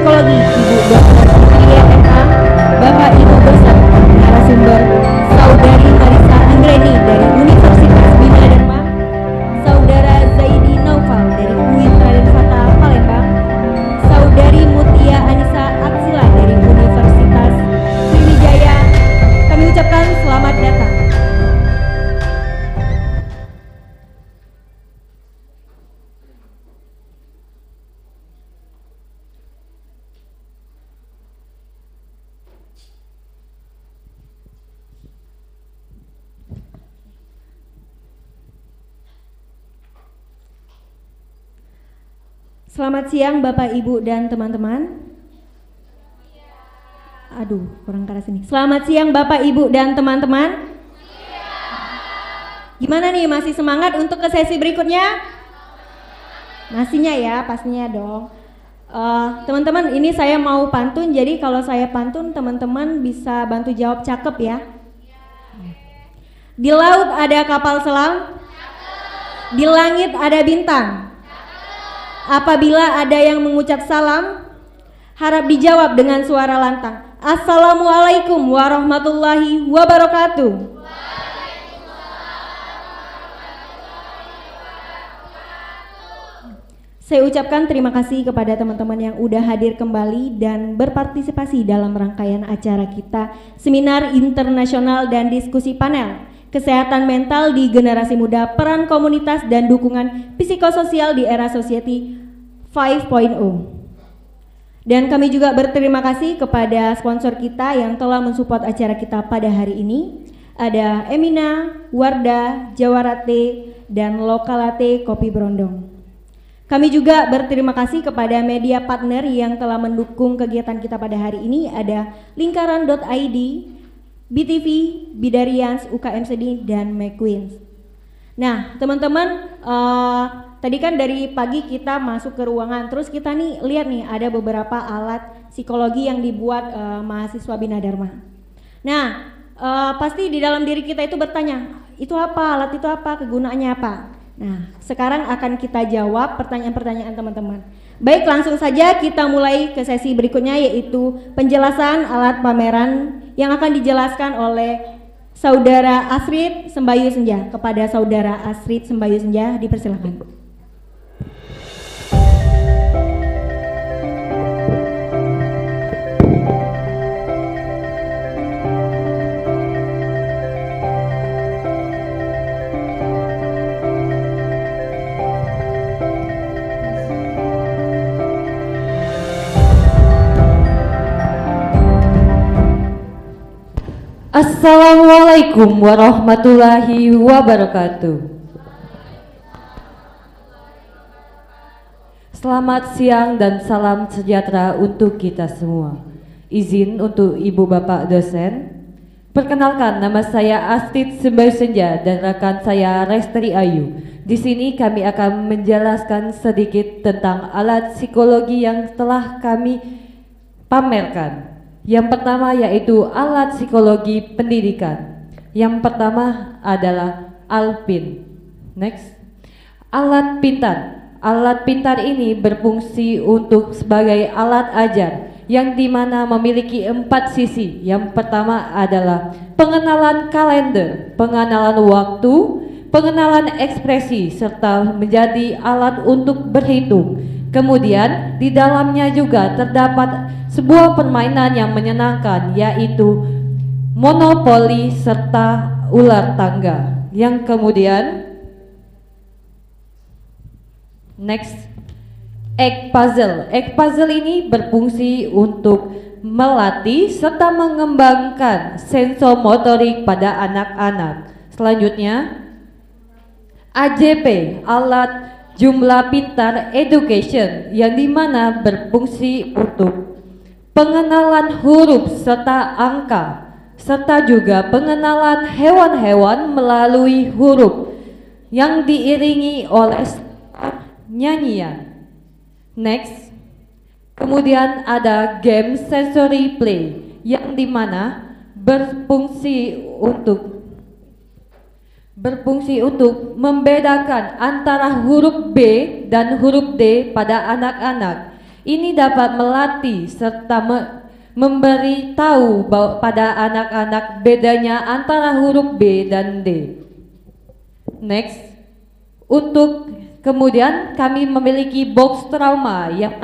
Psikologi Ibu Dr. Fitria MA, Bapak Ibu beserta narasumber Saudari Marisa Anggreni dari Universitas Bina Dharma, Saudara Zaidi Naufal dari UIN Raden Fata Palembang, Saudari Mutia Anissa Atsila dari Universitas Sriwijaya. Kami ucapkan selamat datang. Selamat siang Bapak Ibu dan teman-teman. Aduh, kurang keras ini. Selamat siang Bapak Ibu dan teman-teman. Gimana nih, masih semangat untuk ke sesi berikutnya? Masihnya ya, pastinya dong. Teman-teman, ini saya mau pantun, jadi kalau saya pantun teman-teman bisa bantu jawab cakep ya. Di laut ada kapal selam, di langit ada bintang. Apabila ada yang mengucap salam, harap dijawab dengan suara lantang. Assalamualaikum warahmatullahi wabarakatuh. Saya ucapkan terima kasih kepada teman-teman yang udah hadir kembali dan berpartisipasi dalam rangkaian acara kita, Seminar Internasional dan Diskusi Panel Kesehatan Mental di Generasi Muda, Peran Komunitas dan Dukungan Psikososial di Era Society 5.0. Dan kami juga berterima kasih kepada sponsor kita yang telah mensupport acara kita pada hari ini. Ada Emina, Wardah, Jawarate, dan Lokalate Kopi Brondong. Kami juga berterima kasih kepada media partner yang telah mendukung kegiatan kita pada hari ini. Ada Lingkaran.id, BTV, Bidarians, UKM Sedih, dan McQueen. Nah, teman-teman, tadi kan dari pagi kita masuk ke ruangan, terus kita nih lihat nih ada beberapa alat psikologi yang dibuat mahasiswa Bina Dharma. Nah, pasti di dalam diri kita itu bertanya, itu apa, alat itu apa, kegunaannya apa? Nah, sekarang akan kita jawab pertanyaan-pertanyaan teman-teman. Baik, langsung saja kita mulai ke sesi berikutnya, yaitu penjelasan alat pameran yang akan dijelaskan oleh Saudara Asrid Sembayu Senja. Kepada Saudara Asrid Sembayu Senja dipersilakan. Assalamualaikum warahmatullahi wabarakatuh. Selamat siang dan salam sejahtera untuk kita semua. Izin untuk Ibu Bapak dosen. Perkenalkan, nama saya Astrid Sembayu Senja dan rekan saya Restri Ayu. Di sini kami akan menjelaskan sedikit tentang alat psikologi yang telah kami pamerkan. Yang pertama yaitu alat psikologi pendidikan. Yang pertama adalah Alpin. Next. Alat pintar. Alat pintar ini berfungsi untuk sebagai alat ajar yang dimana memiliki 4 sisi. Yang pertama adalah pengenalan kalender, pengenalan waktu, pengenalan ekspresi, serta menjadi alat untuk berhitung. Kemudian di dalamnya juga terdapat sebuah permainan yang menyenangkan, yaitu monopoli serta ular tangga. Yang kemudian next, egg puzzle. Egg puzzle ini berfungsi untuk melatih serta mengembangkan sensomotorik pada anak-anak. Selanjutnya AJP, alat jumlah pintar education, yang dimana berfungsi untuk pengenalan huruf serta angka, serta juga pengenalan hewan-hewan melalui huruf yang diiringi oleh nyanyian. Next, kemudian ada game sensory play, yang dimana berfungsi untuk membedakan antara huruf B dan huruf D pada anak-anak. Ini dapat melatih serta memberitahu pada anak-anak bedanya antara huruf B dan D. Next, untuk kemudian kami memiliki box trauma yang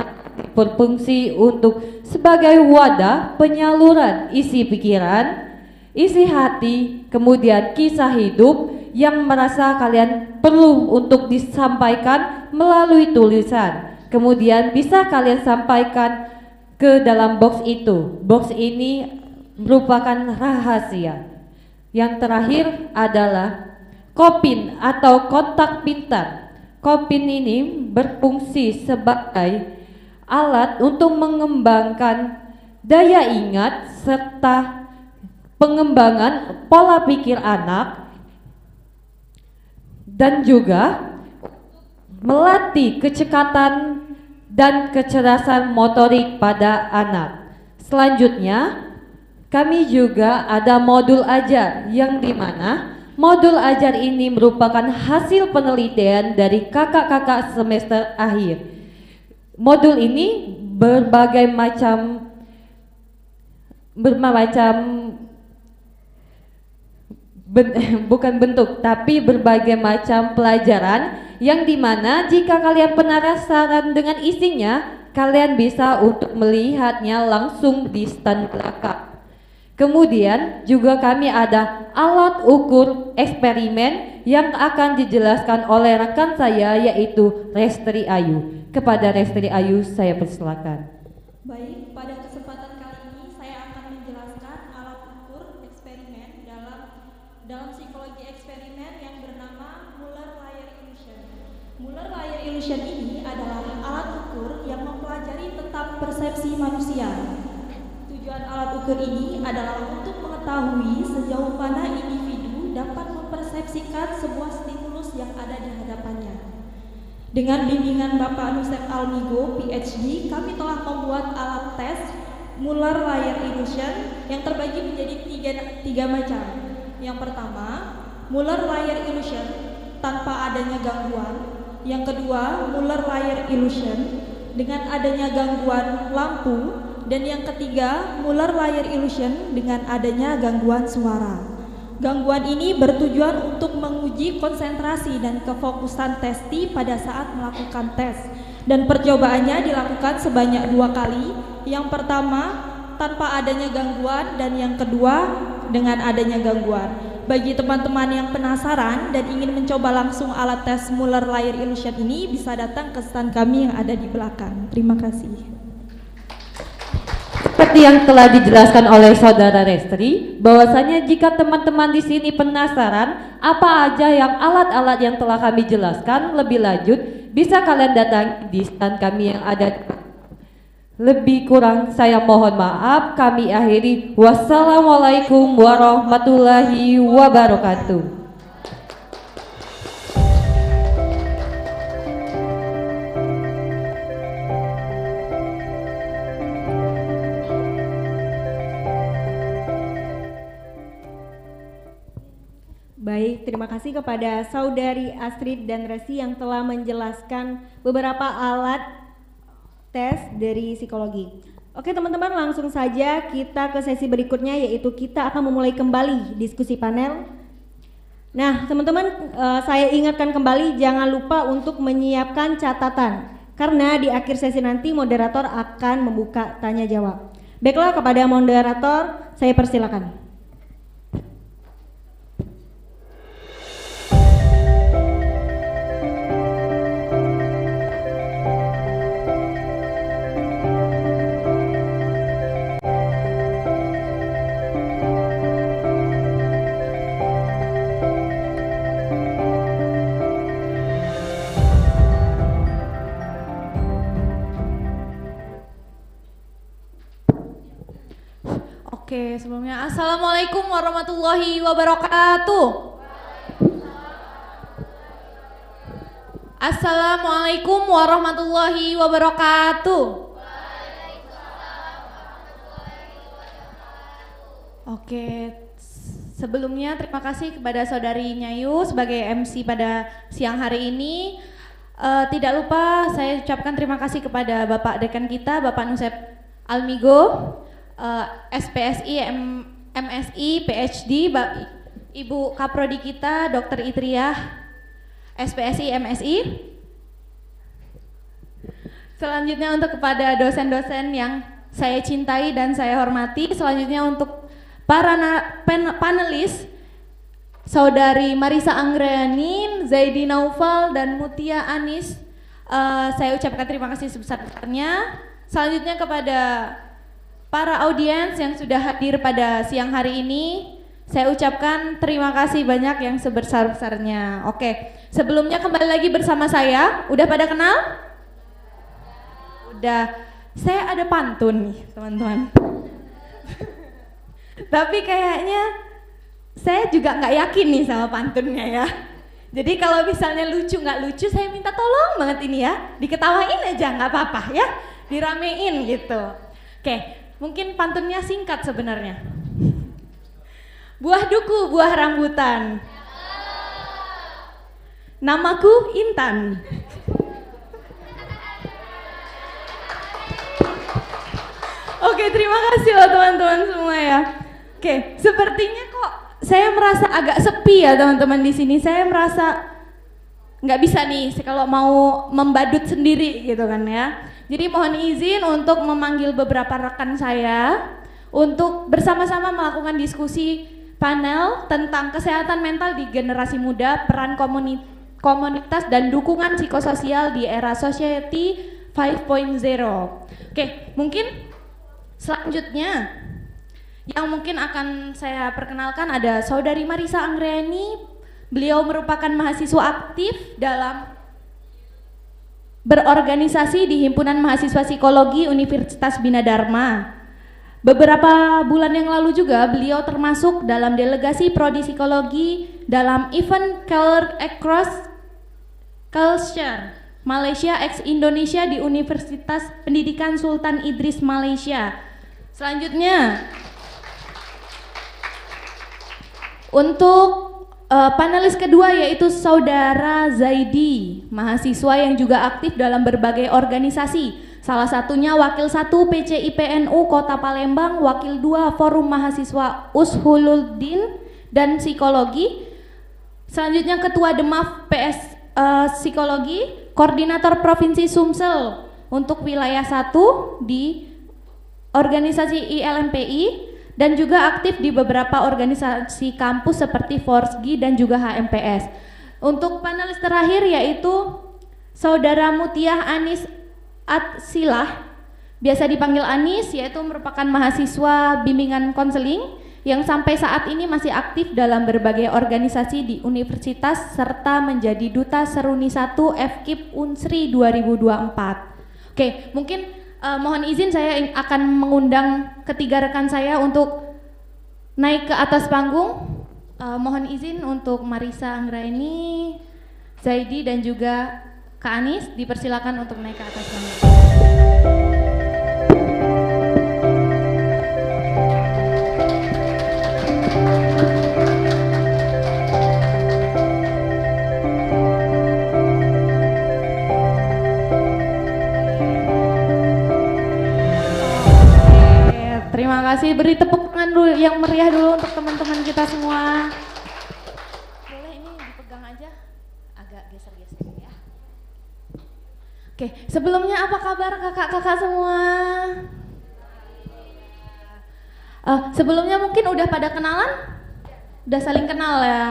berfungsi untuk sebagai wadah penyaluran isi pikiran, isi hati, kemudian kisah hidup yang merasa kalian perlu untuk disampaikan melalui tulisan. Kemudian bisa kalian sampaikan ke dalam box itu. Box ini merupakan rahasia. Yang terakhir adalah Kopin atau kotak pintar. Kopin ini berfungsi sebagai alat untuk mengembangkan daya ingat serta pengembangan pola pikir anak dan juga melatih kecepatan dan kecerdasan motorik pada anak. Selanjutnya, kami juga ada modul ajar yang dimana modul ajar ini merupakan hasil penelitian dari kakak-kakak semester akhir. Modul ini bukan bentuk, tapi berbagai macam pelajaran yang dimana jika kalian penasaran dengan isinya, kalian bisa untuk melihatnya langsung di stand belakang. Kemudian juga kami ada alat ukur eksperimen yang akan dijelaskan oleh rekan saya yaitu Restri Ayu. Kepada Restri Ayu saya persilakan. Baik, pada kesempatan kali ini saya akan menjelaskan alat ukur eksperimen dalam psikologi eksperimen yang bernama Muller-Lyer illusion. Muller-Lyer illusion ini adalah alat ukur yang mempelajari tentang persepsi manusia. Tujuan alat ukur ini adalah untuk mengetahui sejauh mana individu dapat mempersepsikan sebuah stimulus yang ada di hadapannya. Dengan bimbingan Bapak Nusep Almigo, PhD, kami telah membuat alat tes Muller-Lyer illusion yang terbagi menjadi tiga macam. Yang pertama, Muller-Lyer illusion tanpa adanya gangguan. Yang kedua, Muller-Lyer illusion dengan adanya gangguan lampu. Dan yang ketiga, Muller-Lyer illusion dengan adanya gangguan suara. Gangguan ini bertujuan untuk menguji konsentrasi dan kefokusan testi pada saat melakukan tes. Dan percobaannya dilakukan sebanyak 2 kali. Yang pertama tanpa adanya gangguan dan yang kedua dengan adanya gangguan. Bagi teman-teman yang penasaran dan ingin mencoba langsung alat tes Muller-Lyer illusion ini bisa datang ke stand kami yang ada di belakang. Terima kasih. Seperti yang telah dijelaskan oleh Saudara Restri, bahwasanya jika teman-teman di sini penasaran apa aja yang alat-alat yang telah kami jelaskan lebih lanjut, bisa kalian datang di stand kami yang ada. Lebih kurang saya mohon maaf, kami akhiri. Wassalamualaikum warahmatullahi wabarakatuh. Baik, terima kasih kepada Saudari Astrid dan Resi yang telah menjelaskan beberapa alat tes dari psikologi. Oke teman-teman, langsung saja kita ke sesi berikutnya, yaitu kita akan memulai kembali diskusi panel. Nah teman-teman, saya ingatkan kembali jangan lupa untuk menyiapkan catatan, karena di akhir sesi nanti moderator akan membuka tanya jawab. Baiklah, kepada moderator saya persilakan. Oke, sebelumnya Assalamualaikum warahmatullahi wabarakatuh. Assalamualaikum warahmatullahi wabarakatuh. Oke, sebelumnya terima kasih kepada Saudari Nyayu sebagai MC pada siang hari ini. Tidak lupa saya ucapkan terima kasih kepada Bapak Dekan kita, Bapak Nusep Almigo, SPSI, MSI, PhD, Ibu Kaprodi kita, Dr. Itriah, SPSI, MSI. Selanjutnya untuk kepada dosen-dosen yang saya cintai dan saya hormati. Selanjutnya untuk para panelis, Saudari Marisa Anggreni, Zaidi Naufal, dan Mutia Anis, saya ucapkan terima kasih sebesar-besarnya. Selanjutnya kepada para audiens yang sudah hadir pada siang hari ini, saya ucapkan terima kasih banyak yang sebesar-besarnya. Oke, sebelumnya kembali lagi bersama saya, udah pada kenal? Udah, saya ada pantun nih teman-teman. Tapi kayaknya saya juga nggak yakin nih sama pantunnya ya. Jadi kalau misalnya lucu nggak lucu, saya minta tolong banget ini ya, diketawain aja nggak apa-apa ya, diramein gitu. Oke, mungkin pantunnya singkat sebenarnya. Buah duku, buah rambutan. Namaku Intan. Oke, terima kasih loh teman-teman semua ya. Oke, sepertinya kok saya merasa agak sepi ya teman-teman di sini. Saya merasa nggak bisa nih kalau mau membadut sendiri gitu kan ya. Jadi mohon izin untuk memanggil beberapa rekan saya untuk bersama-sama melakukan diskusi panel tentang kesehatan mental di generasi muda, peran komunitas dan dukungan psikososial di era Society 5.0. Oke, mungkin selanjutnya yang mungkin akan saya perkenalkan ada Saudari Marisa Anggreni. Beliau merupakan mahasiswa aktif dalam berorganisasi di Himpunan Mahasiswa Psikologi Universitas Bina Dharma. Beberapa bulan yang lalu juga beliau termasuk dalam delegasi prodi psikologi dalam event Across Culture Malaysia x Indonesia di Universitas Pendidikan Sultan Idris Malaysia. Selanjutnya untuk panelis kedua yaitu Saudara Zaidi, mahasiswa yang juga aktif dalam berbagai organisasi. Salah satunya Wakil 1 PCIPNU Kota Palembang, Wakil 2 Forum Mahasiswa Ushuluddin dan Psikologi. Selanjutnya Ketua Demaf PS Psikologi, Koordinator Provinsi Sumsel untuk wilayah 1 di organisasi ILMPI, dan juga aktif di beberapa organisasi kampus seperti Forsgi dan juga HMPS. Untuk panelis terakhir yaitu Saudara Mutiah Anis Atsilah, biasa dipanggil Anis, yaitu merupakan mahasiswa bimbingan konseling yang sampai saat ini masih aktif dalam berbagai organisasi di universitas serta menjadi Duta Seruni 1 FKIP Unsri 2024. Oke, mungkin mohon izin saya akan mengundang ketiga rekan saya untuk naik ke atas panggung. Mohon izin untuk Marisa Anggreni, Zaidi dan juga Kak Anis dipersilakan untuk naik ke atas panggung. Terima kasih, beri tepuk tangan dulu yang meriah dulu untuk teman-teman kita semua. Boleh ini dipegang aja, agak geser-geser ya. Oke, sebelumnya apa kabar kakak-kakak semua? Sebelumnya mungkin udah pada kenalan? Udah saling kenal ya?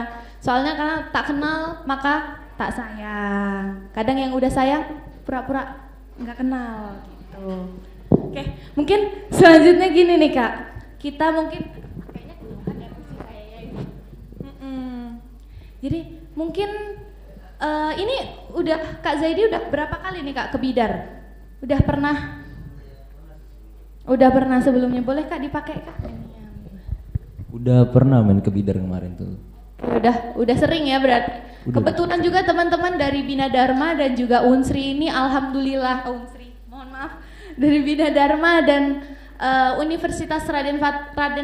Soalnya karena tak kenal maka tak sayang. Kadang yang udah sayang pura-pura nggak kenal gitu. Oke, mungkin selanjutnya gini nih Kak, kita mungkin kayaknya keluhan ya kursi kayaknya ini. Jadi mungkin ini udah Kak Zaidi udah berapa kali nih Kak ke Bidar? Udah pernah sebelumnya, boleh Kak dipakai Kak? Udah pernah main ke Bidar kemarin tuh. Udah sering ya berarti. Kebetulan juga teman-teman dari Bina Dharma dan juga Unsri ini alhamdulillah mohon maaf, dari Bina Dharma dan Universitas Raden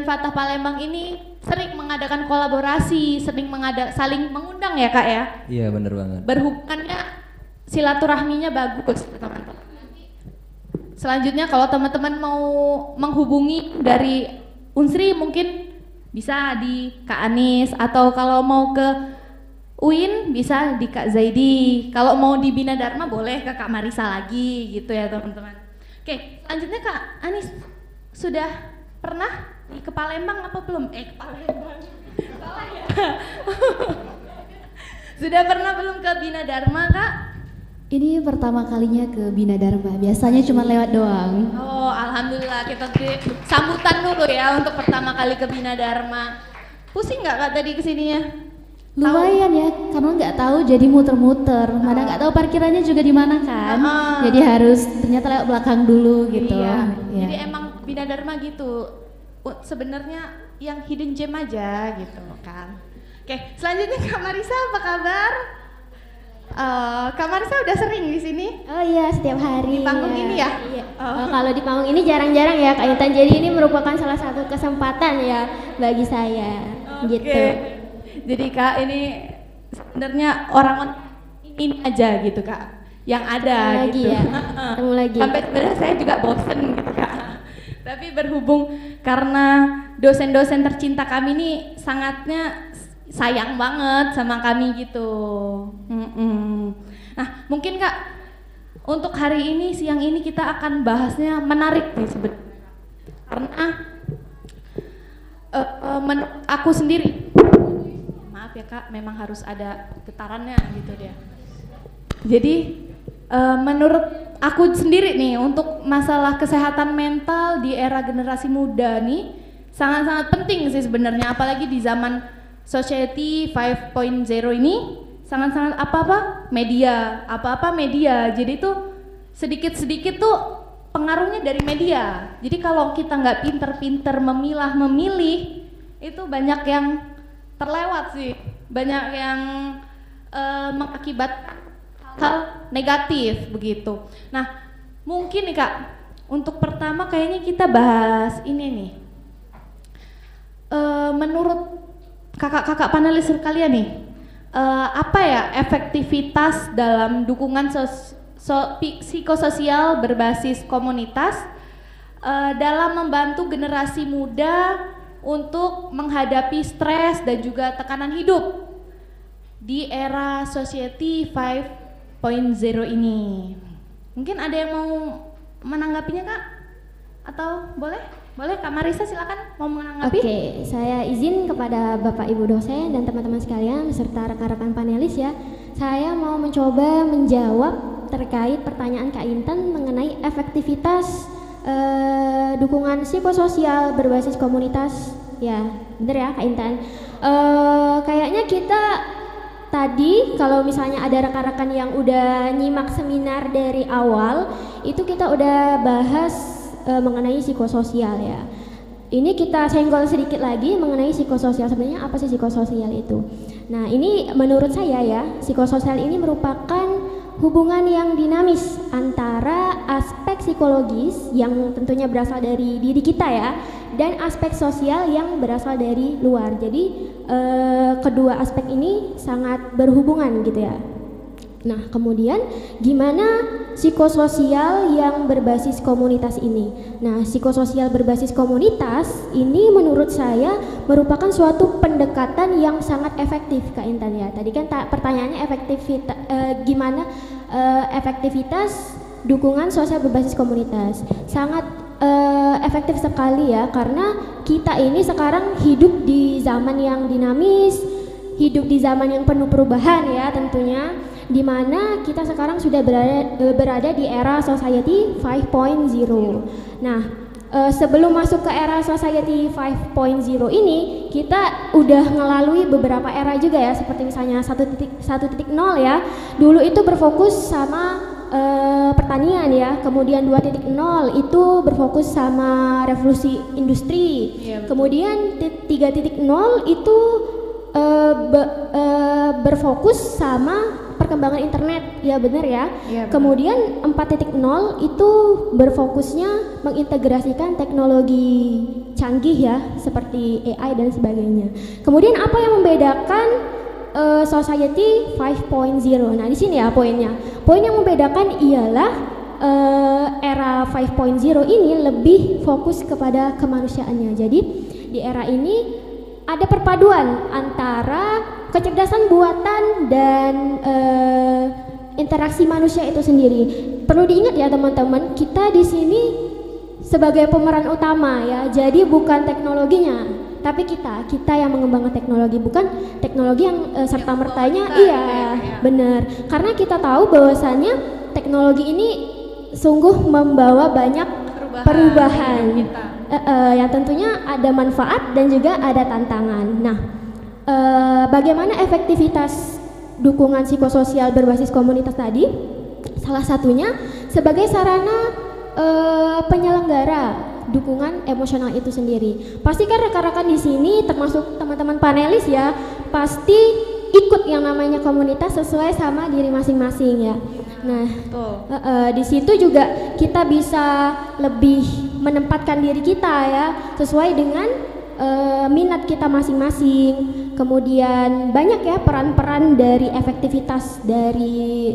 Fatah Palembang ini sering mengadakan kolaborasi, saling mengundang ya Kak ya? Iya bener banget. Berhubungannya silaturahminya bagus, teman-teman. Selanjutnya kalau teman-teman mau menghubungi dari Unsri mungkin bisa di Kak Anis, atau kalau mau ke UIN bisa di Kak Zaidi. Kalau mau di Bina Dharma boleh ke Kak Marisa lagi gitu ya teman-teman. Oke, selanjutnya Kak Anis sudah pernah ke Palembang apa belum? Ke Palembang. Salah ya. Sudah pernah belum ke Bina Dharma, Kak? Ini pertama kalinya ke Bina Dharma, biasanya cuma lewat doang. Oh, alhamdulillah, kita sambutan dulu ya untuk pertama kali ke Bina Dharma. Pusing nggak Kak tadi kesininya? Lumayan ya, karena nggak tahu jadi muter-muter, mana nggak tahu parkirannya juga di mana kan. Jadi harus ternyata lewat belakang dulu gitu. Iya. Ya. Jadi emang Bina Dharma gitu. Sebenarnya yang hidden gem aja gitu kan. Oke, selanjutnya Kak Marisa apa kabar? Kak Marisa udah sering di sini? Oh iya, setiap hari. Di panggung ini ya? Iya. Kalau di panggung ini jarang-jarang ya Kak Intan. Jadi ini merupakan salah satu kesempatan ya bagi saya. Gitu. Jadi Kak ini sebenarnya orang ini aja gitu Kak, yang ada Ketemu gitu. Lagi ya. Ketemu lagi. Sampai sebenarnya saya juga bosen gitu Kak. Tapi berhubung karena dosen-dosen tercinta kami ini sangatnya sayang banget sama kami gitu. Nah mungkin Kak untuk hari ini siang ini kita akan bahasnya menarik nih sebenarnya karena aku sendiri, maaf ya Kak, memang harus ada getarannya gitu dia. Jadi menurut aku sendiri nih untuk masalah kesehatan mental di era generasi muda nih sangat-sangat penting sih sebenarnya, apalagi di zaman Society 5.0 ini sangat-sangat apa-apa media. Jadi tuh sedikit-sedikit tuh pengaruhnya dari media. Jadi kalau kita nggak pinter-pinter memilih itu banyak yang terlewat sih, banyak yang mengakibatkan hal negatif begitu. Nah mungkin nih Kak, untuk pertama kayaknya kita bahas ini nih. Menurut kakak-kakak panelis sekalian nih, apa ya efektivitas dalam dukungan psikososial berbasis komunitas dalam membantu generasi muda untuk menghadapi stres dan juga tekanan hidup di era Society 5.0 ini? Mungkin ada yang mau menanggapinya Kak? Atau boleh? Boleh Kak Marisa silakan mau menanggapi. Oke, saya izin kepada Bapak Ibu dosen dan teman-teman sekalian beserta rekan-rekan panelis ya. Saya mau mencoba menjawab terkait pertanyaan Kak Intan mengenai efektivitas dukungan psikososial berbasis komunitas. Ya, bener ya Kak Intan. Kayaknya kita tadi kalau misalnya ada rekan-rekan yang udah nyimak seminar dari awal, itu kita udah bahas mengenai psikososial ya. Ini kita senggol sedikit lagi mengenai psikososial. Sebenarnya apa sih psikososial itu? Nah ini menurut saya ya, psikososial ini merupakan hubungan yang dinamis antara aspek psikologis yang tentunya berasal dari diri kita ya, dan aspek sosial yang berasal dari luar. Jadi kedua aspek ini sangat berhubungan gitu ya. Nah, kemudian gimana psikososial yang berbasis komunitas ini? Nah, psikososial berbasis komunitas ini menurut saya merupakan suatu pendekatan yang sangat efektif Kak Intan ya. Tadi kan pertanyaannya gimana efektivitas dukungan sosial berbasis komunitas. Sangat efektif sekali ya, karena kita ini sekarang hidup di zaman yang dinamis, hidup di zaman yang penuh perubahan ya tentunya, di mana kita sekarang sudah berada di era Society 5.0. Nah, sebelum masuk ke era Society 5.0 ini, kita udah melalui beberapa era juga ya, seperti misalnya 1.0 ya. Dulu itu berfokus sama pertanian ya, kemudian 2.0 itu berfokus sama revolusi industri, kemudian 3.0 itu berfokus sama perkembangan internet, ya benar ya. Kemudian 4.0 itu berfokusnya mengintegrasikan teknologi canggih ya, seperti AI dan sebagainya. Kemudian apa yang membedakan Society 5.0. Nah, di sini ya poinnya. Poin yang membedakan ialah era 5.0 ini lebih fokus kepada kemanusiaannya. Jadi di era ini ada perpaduan antara kecerdasan buatan dan interaksi manusia itu sendiri. Perlu diingat ya teman-teman, kita di sini sebagai pemeran utama ya. Jadi bukan teknologinya, tapi kita yang mengembangkan teknologi, bukan teknologi yang serta mertanya. Iya, benar. Karena kita tahu bahwasannya teknologi ini sungguh membawa banyak perubahan yang tentunya ada manfaat dan juga ada tantangan. Nah, bagaimana efektivitas dukungan psikososial berbasis komunitas tadi? Salah satunya sebagai sarana penyelenggara dukungan emosional itu sendiri. Pastikan rekan-rekan di sini termasuk teman-teman panelis ya, pasti ikut yang namanya komunitas sesuai sama diri masing-masing ya. Nah, di situ juga kita bisa lebih menempatkan diri kita ya sesuai dengan minat kita masing-masing. Kemudian banyak ya peran-peran dari efektivitas dari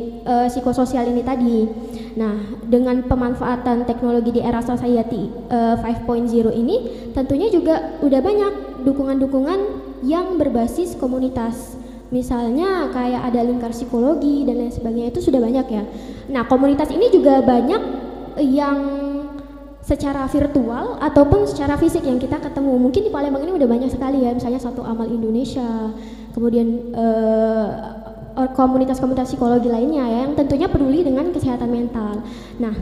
psikososial ini tadi. Nah, dengan pemanfaatan teknologi di era society 5.0 ini tentunya juga udah banyak dukungan-dukungan yang berbasis komunitas. Misalnya kayak ada lingkar psikologi dan lain sebagainya, itu sudah banyak ya. Nah, komunitas ini juga banyak yang secara virtual ataupun secara fisik yang kita ketemu. Mungkin di Palembang ini udah banyak sekali ya, misalnya Satu Amal Indonesia, kemudian komunitas-komunitas psikologi lainnya ya, yang tentunya peduli dengan kesehatan mental. Nah,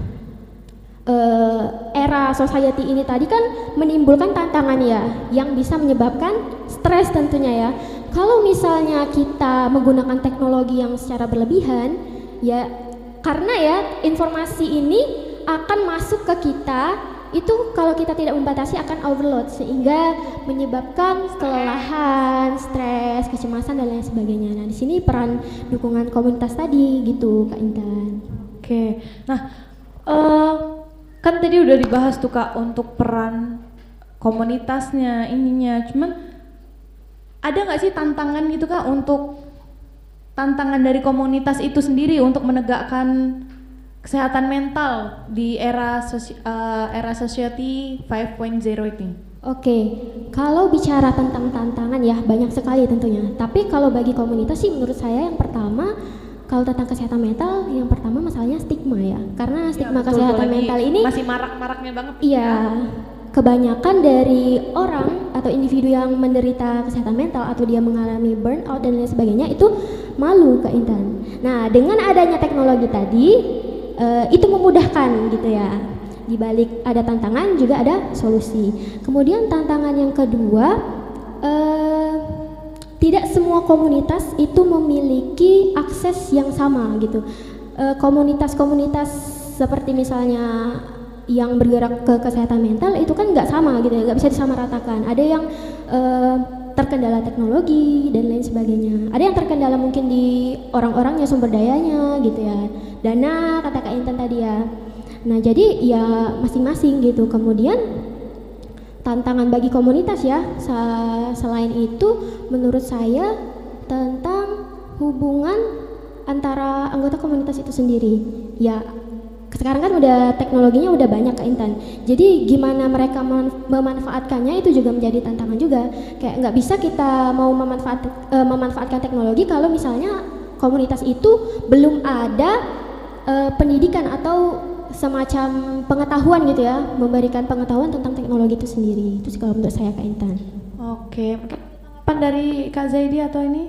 era society ini tadi kan menimbulkan tantangan ya, yang bisa menyebabkan stres tentunya ya. Kalau misalnya kita menggunakan teknologi yang secara berlebihan, ya karena ya informasi ini akan masuk ke kita, itu kalau kita tidak membatasi akan overload sehingga menyebabkan kelelahan, stres, kecemasan dan lain sebagainya. Nah, di sini peran dukungan komunitas tadi gitu, Kak Intan. Oke. Nah, kan tadi udah dibahas tuh Kak untuk peran komunitasnya ininya. Cuman ada nggak sih tantangan gitu Kak untuk tantangan dari komunitas itu sendiri untuk menegakkan kesehatan mental di era society 5.0 ini? Oke, kalau bicara tentang tantangan ya banyak sekali tentunya. Tapi kalau bagi komunitas sih menurut saya yang pertama, kalau tentang kesehatan mental, yang pertama masalahnya stigma ya. Karena stigma kesehatan mental ini masih marak-maraknya banget. Iya, kebanyakan dari orang atau individu yang menderita kesehatan mental atau dia mengalami burnout dan lain sebagainya itu malu, Kak Intan. Nah, dengan adanya teknologi tadi itu memudahkan gitu ya. Di balik ada tantangan juga ada solusi. Kemudian tantangan yang kedua, tidak semua komunitas itu memiliki akses yang sama gitu. Komunitas-komunitas seperti misalnya yang bergerak ke kesehatan mental itu kan nggak sama gitu ya, nggak bisa disamaratakan. Ada yang terkendala teknologi dan lain sebagainya. Ada yang terkendala mungkin di orang-orangnya, sumber dayanya gitu ya. Dana kata Kak Intan tadi ya. Nah, jadi ya masing-masing gitu. Kemudian tantangan bagi komunitas ya, selain itu menurut saya tentang hubungan antara anggota komunitas itu sendiri. Ya, sekarang kan udah teknologinya udah banyak Kak Intan. Jadi gimana mereka memanfaatkannya itu juga menjadi tantangan juga. Kayak nggak bisa kita mau memanfaatkan teknologi kalau misalnya komunitas itu belum ada pendidikan atau semacam pengetahuan gitu ya, memberikan pengetahuan tentang teknologi itu sendiri. Itu sih kalau menurut saya Kak Intan. Oke, mungkin tanggapan dari Kak Zaidi atau ini?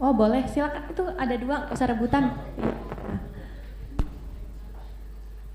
Oh boleh, silakan, itu ada dua, nggak usah rebutan.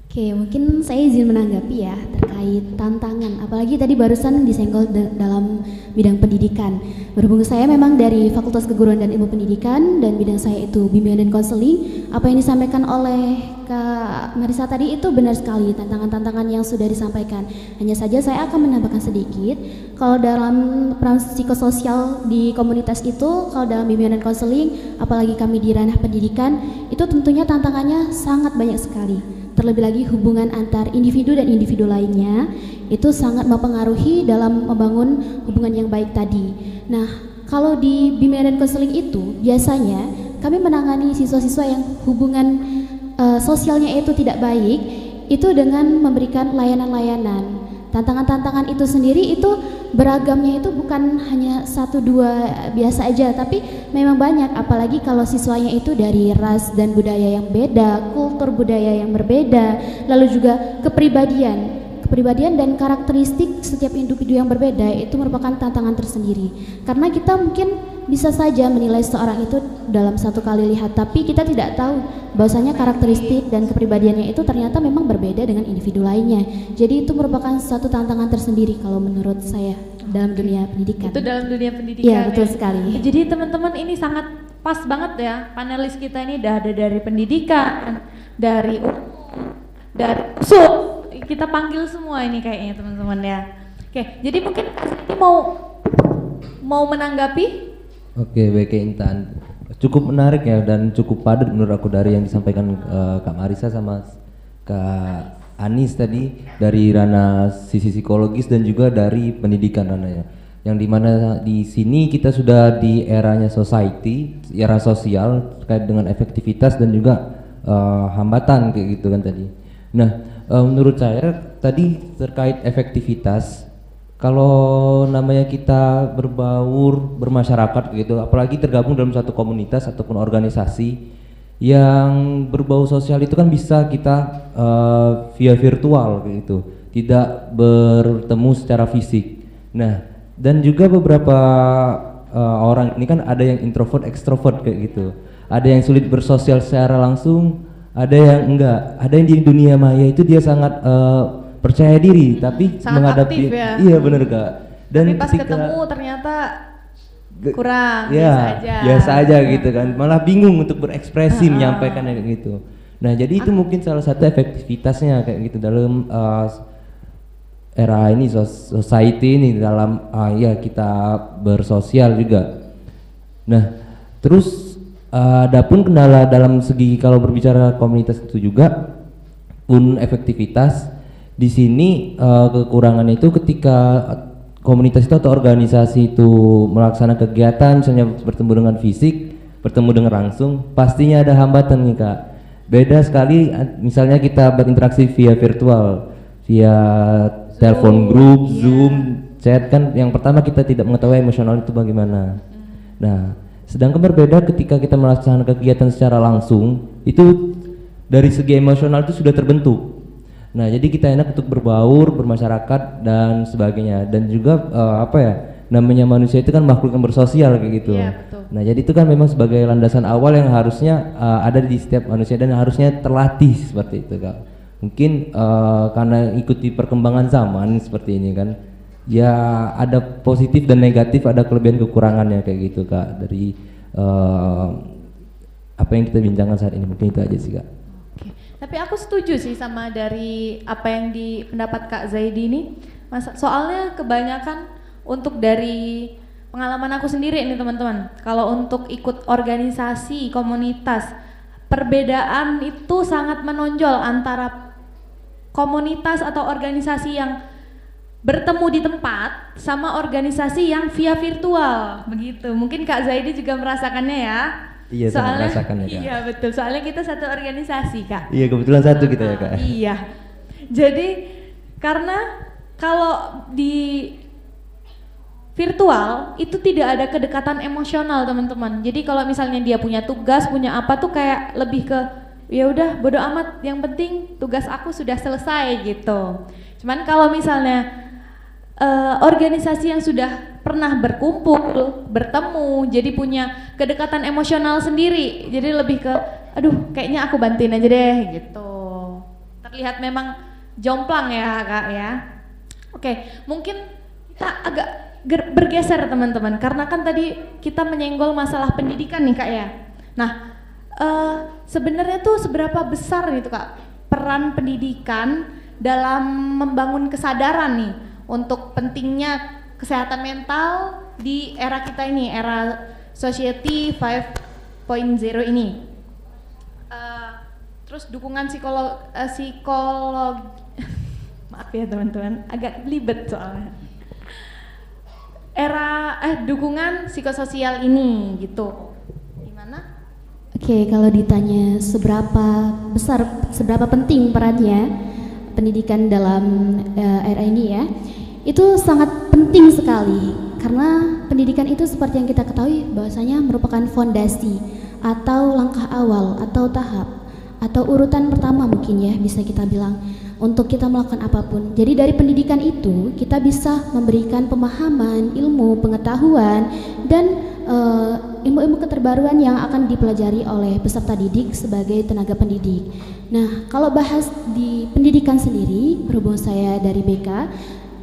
Oke, mungkin saya izin menanggapi ya terkait tantangan, apalagi tadi barusan disenggol dalam bidang pendidikan. Berhubung saya memang dari Fakultas Keguruan dan Ilmu Pendidikan dan bidang saya itu bimbingan dan konseling, apa yang disampaikan oleh Kak Marisa tadi itu benar sekali, tantangan-tantangan yang sudah disampaikan. Hanya saja saya akan menambahkan sedikit, kalau dalam peran psikososial di komunitas itu, kalau dalam bimbingan dan konseling, apalagi kami di ranah pendidikan, itu tentunya tantangannya sangat banyak sekali. Terlebih lagi hubungan antar individu dan individu lainnya itu sangat mempengaruhi dalam membangun hubungan yang baik tadi. Nah, kalau di bimbingan dan konseling itu biasanya kami menangani siswa-siswa yang hubungan sosialnya itu tidak baik itu dengan memberikan layanan-layanan. Tantangan-tantangan itu sendiri itu beragamnya itu bukan hanya 1-2 biasa aja, tapi memang banyak, apalagi kalau siswanya itu dari ras dan budaya yang beda, kultur budaya yang berbeda, lalu juga kepribadian dan karakteristik setiap individu yang berbeda itu merupakan tantangan tersendiri. Karena kita mungkin bisa saja menilai seorang itu dalam satu kali lihat, tapi kita tidak tahu bahwasanya karakteristik dan kepribadiannya itu ternyata memang berbeda dengan individu lainnya. Jadi itu merupakan suatu tantangan tersendiri kalau menurut saya dalam dunia pendidikan. Itu dalam dunia pendidikan. Iya, betul sekali. Jadi teman-teman ini sangat pas banget ya, panelis kita ini udah ada dari pendidikan, dari kita panggil semua ini kayaknya teman-teman ya. Oke, jadi mungkin ini mau menanggapi? Oke, baik Intan. Cukup menarik ya dan cukup padat menurut aku dari yang disampaikan Kak Marisa sama Kak Anis tadi dari ranah sisi psikologis dan juga dari pendidikan ranahnya. Yang dimana di sini kita sudah di eranya society, era sosial terkait dengan efektivitas dan juga hambatan kayak gitu kan tadi. Nah, menurut saya tadi terkait efektivitas, kalau namanya kita berbaur bermasyarakat gitu, apalagi tergabung dalam satu komunitas ataupun organisasi yang berbau sosial itu kan bisa kita via virtual gitu, tidak bertemu secara fisik. Nah, dan juga beberapa orang ini kan ada yang introvert, ekstrovert kayak gitu, ada yang sulit bersosial secara langsung, ada yang enggak, ada yang di dunia maya itu dia sangat percaya diri tapi sangat menghadapi aktif ya. Iya benar Kak. Dan tapi pas ketemu ternyata kurang, ya, biasa aja gitu kan, malah bingung untuk berekspresi menyampaikan kayak gitu. Nah jadi itu mungkin salah satu efektivitasnya kayak gitu dalam era ini society ini dalam ya kita bersosial juga. Nah terus adapun kendala dalam segi kalau berbicara komunitas itu juga pun efektivitas di sini kekurangannya itu ketika komunitas itu atau organisasi itu melaksanakan kegiatan misalnya bertemu dengan fisik, bertemu dengan langsung, pastinya ada hambatan nih Kak. Beda sekali misalnya kita berinteraksi via virtual, via telepon grup, Zoom, chat kan yang pertama kita tidak mengetahui emosional itu bagaimana. Nah, sedangkan berbeda ketika kita melaksanakan kegiatan secara langsung, itu dari segi emosional itu sudah terbentuk. Nah, jadi kita enak untuk berbaur, bermasyarakat dan sebagainya. Dan juga namanya manusia itu kan makhluk yang bersosial kayak gitu. Iya, betul. Nah, jadi itu kan memang sebagai landasan awal yang harusnya ada di setiap manusia dan harusnya terlatih seperti itu Kak. Mungkin karena ikuti perkembangan zaman seperti ini kan, ya ada positif dan negatif, ada kelebihan kekurangannya kayak gitu Kak dari apa yang kita bincangkan saat ini. Mungkin itu aja sih Kak. Oke. Tapi aku setuju sih sama dari apa yang di pendapat Kak Zaidi ini. Soalnya kebanyakan untuk dari pengalaman aku sendiri ini teman-teman, kalau untuk ikut organisasi, komunitas, perbedaan itu sangat menonjol antara komunitas atau organisasi yang bertemu di tempat sama organisasi yang via virtual begitu. Mungkin Kak Zaidi juga merasakannya ya. Iya, soalnya merasakannya Kak. Iya betul, soalnya kita satu organisasi Kak. Iya, kebetulan satu kita ya Kak. Iya. Jadi karena kalau di virtual itu tidak ada kedekatan emosional teman-teman. Jadi kalau misalnya dia punya tugas, punya apa tuh kayak lebih ke ya udah bodo amat, yang penting tugas aku sudah selesai gitu. Cuman kalau misalnya organisasi yang sudah pernah berkumpul, bertemu, jadi punya kedekatan emosional sendiri, jadi lebih ke aduh kayaknya aku bantuin aja deh gitu. Terlihat memang jomplang ya Kak ya. Oke, mungkin kita agak bergeser teman-teman, karena kan tadi kita menyenggol masalah pendidikan nih Kak ya. Nah, sebenarnya tuh seberapa besar gitu Kak peran pendidikan dalam membangun kesadaran nih untuk pentingnya kesehatan mental di era kita ini, era society 5.0 ini. Terus dukungan psikolog maaf ya teman-teman, agak belibet soalnya. dukungan psikososial ini gitu. Gimana? Oke, kalau ditanya seberapa penting perannya pendidikan dalam era ini ya, itu sangat penting sekali karena pendidikan itu seperti yang kita ketahui bahwasanya merupakan fondasi atau langkah awal atau tahap atau urutan pertama mungkin ya bisa kita bilang untuk kita melakukan apapun. Jadi dari pendidikan itu kita bisa memberikan pemahaman, ilmu, pengetahuan dan ilmu-ilmu keterbaruan yang akan dipelajari oleh peserta didik sebagai tenaga pendidik. Nah, kalau bahas di pendidikan sendiri, berhubung saya dari BK,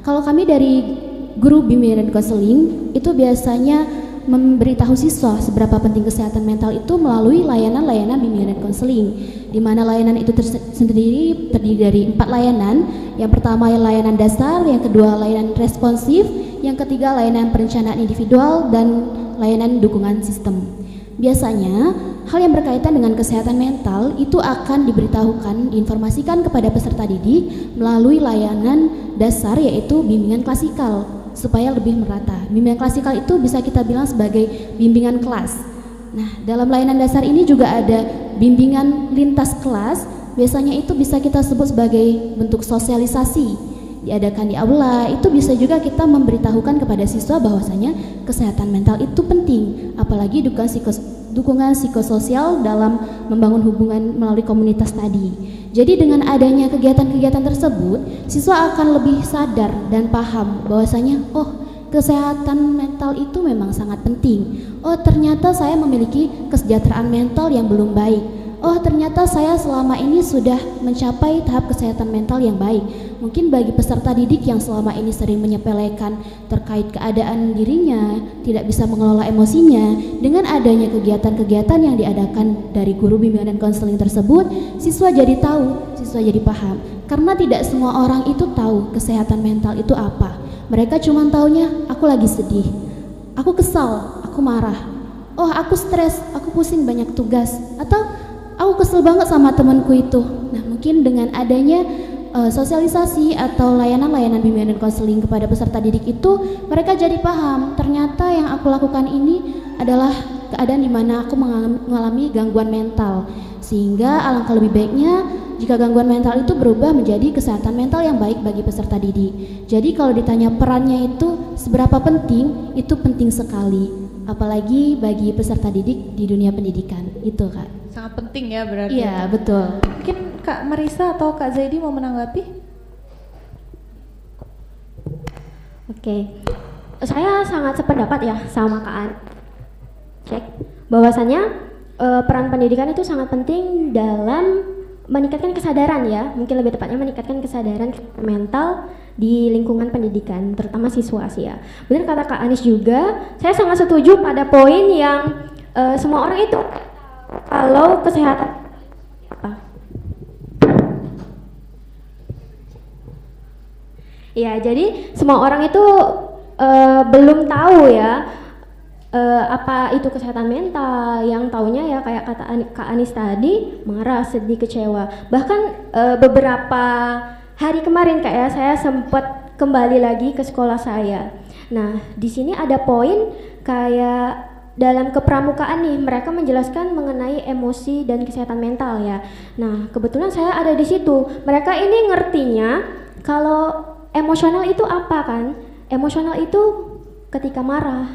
kalau kami dari guru bimbingan dan konseling itu biasanya memberitahu siswa seberapa penting kesehatan mental itu melalui layanan-layanan bimbingan dan konseling, di mana layanan itu terdiri dari 4 layanan. Yang pertama layanan dasar, yang kedua layanan responsif, yang ketiga layanan perencanaan individual dan layanan dukungan sistem. Biasanya hal yang berkaitan dengan kesehatan mental itu akan diberitahukan, diinformasikan kepada peserta didik melalui layanan dasar yaitu bimbingan klasikal supaya lebih merata. Bimbingan klasikal itu bisa kita bilang sebagai bimbingan kelas. Nah, dalam layanan dasar ini juga ada bimbingan lintas kelas, biasanya itu bisa kita sebut sebagai bentuk sosialisasi. Diadakan di aula, itu bisa juga kita memberitahukan kepada siswa bahwasanya kesehatan mental itu penting, apalagi dukungan psikososial dalam membangun hubungan melalui komunitas tadi. Jadi dengan adanya kegiatan-kegiatan tersebut, siswa akan lebih sadar dan paham bahwasanya kesehatan mental itu memang sangat penting. Ternyata saya memiliki kesejahteraan mental yang belum baik. Ternyata saya selama ini sudah mencapai tahap kesehatan mental yang baik. Mungkin bagi peserta didik yang selama ini sering menyepelekan terkait keadaan dirinya, tidak bisa mengelola emosinya, dengan adanya kegiatan-kegiatan yang diadakan dari guru bimbingan dan konseling tersebut, siswa jadi tahu, siswa jadi paham. Karena tidak semua orang itu tahu kesehatan mental itu apa. Mereka cuma taunya, aku lagi sedih, aku kesal, aku marah, aku stres, aku pusing banyak tugas, atau aku kesel banget sama temanku itu. Nah, mungkin dengan adanya sosialisasi atau layanan-layanan bimbingan dan konseling kepada peserta didik itu, mereka jadi paham, ternyata yang aku lakukan ini adalah keadaan di mana aku mengalami gangguan mental. Sehingga alangkah lebih baiknya jika gangguan mental itu berubah menjadi kesehatan mental yang baik bagi peserta didik. Jadi kalau ditanya perannya itu seberapa penting, itu penting sekali. Apalagi bagi peserta didik di dunia pendidikan, itu Kak. Sangat penting ya berarti. Iya, betul. Mungkin Kak Marisa atau Kak Zaidi mau menanggapi? Oke. Saya sangat sependapat ya sama Kak An. Cek bahwasannya peran pendidikan itu sangat penting dalam meningkatkan kesadaran ya, mungkin lebih tepatnya meningkatkan kesadaran mental di lingkungan pendidikan, terutama siswa sih ya. Benar kata Kak Anis juga, saya sangat setuju pada poin yang semua orang itu kalau kesehatan apa? Ya, jadi semua orang itu belum tahu ya apa itu kesehatan mental. Yang taunya ya kayak kata Kak Anis tadi, marah, sedih, kecewa. Bahkan beberapa hari kemarin kayak saya sempat kembali lagi ke sekolah saya. Nah, di sini ada poin kayak dalam kepramukaan nih, mereka menjelaskan mengenai emosi dan kesehatan mental ya. Nah, kebetulan saya ada di situ. Mereka ini ngertinya kalau emosional itu apa kan? Emosional itu ketika marah,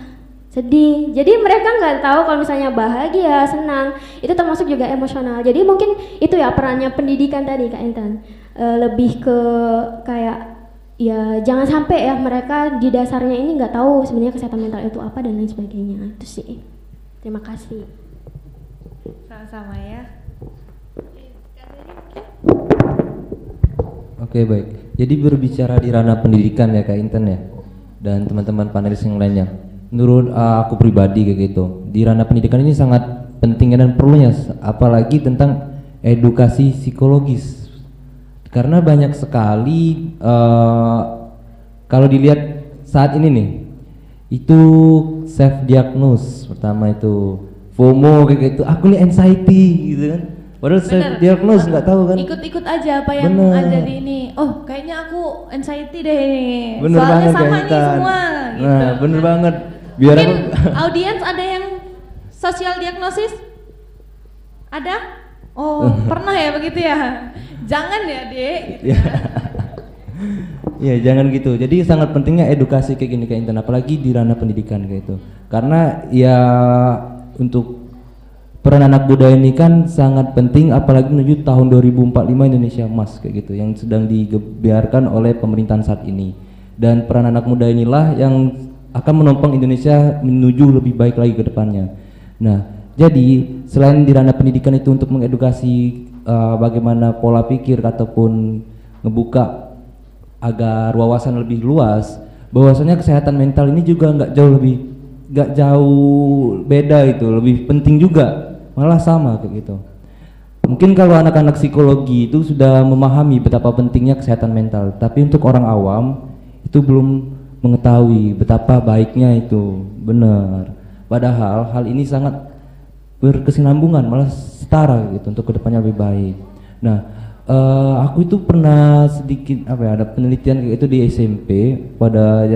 sedih. Jadi mereka nggak tahu kalau misalnya bahagia, senang, itu termasuk juga emosional. Jadi mungkin itu ya perannya pendidikan tadi Kak Intan. Lebih ke kayak ya jangan sampai ya mereka di dasarnya ini nggak tahu sebenarnya kesehatan mental itu apa dan lain sebagainya. Itu sih. Terima kasih. Sama-sama ya. Oke, baik. Jadi berbicara di ranah pendidikan ya Kak Intan ya, dan teman-teman panelis yang lainnya. Menurut aku pribadi kayak gitu, di ranah pendidikan ini sangat penting dan perlunya, apalagi tentang edukasi psikologis. Karena banyak sekali kalau dilihat saat ini nih, itu self diagnose pertama itu FOMO kayak gitu, aku nih anxiety gitu kan, Padahal saya diagnos nggak tahu kan. Ikut-ikut aja apa yang Bener. ada di ini. Oh, kayaknya aku anxiety deh ini. Bener Soalnya banget sama Kak nih Intan. semua gitu. Nah, bener banget. Biar Mungkin aku audiens ada yang sosial diagnosis? Ada? Oh, pernah ya begitu ya? Jangan ya, Dek. Gitu. Ya jangan gitu. Jadi sangat pentingnya edukasi kayak gini Kak Intan, apalagi di ranah pendidikan kayak gitu. Karena ya untuk peran anak muda ini kan sangat penting, apalagi menuju tahun 2045 Indonesia Emas kayak gitu, yang sedang digebiarkan oleh pemerintahan saat ini. Dan peran anak muda inilah yang akan menopang Indonesia menuju lebih baik lagi ke depannya. Nah, jadi selain di ranah pendidikan itu untuk mengedukasi bagaimana pola pikir ataupun ngebuka agar wawasan lebih luas, bahwasanya kesehatan mental ini juga nggak jauh beda, itu lebih penting juga, malah sama kayak gitu. Mungkin kalau anak-anak psikologi itu sudah memahami betapa pentingnya kesehatan mental, tapi untuk orang awam itu belum mengetahui betapa baiknya itu, benar. Padahal hal ini sangat berkesinambungan, malah setara gitu untuk kedepannya lebih baik. Nah, aku itu pernah sedikit ada penelitian kayak itu di SMP pada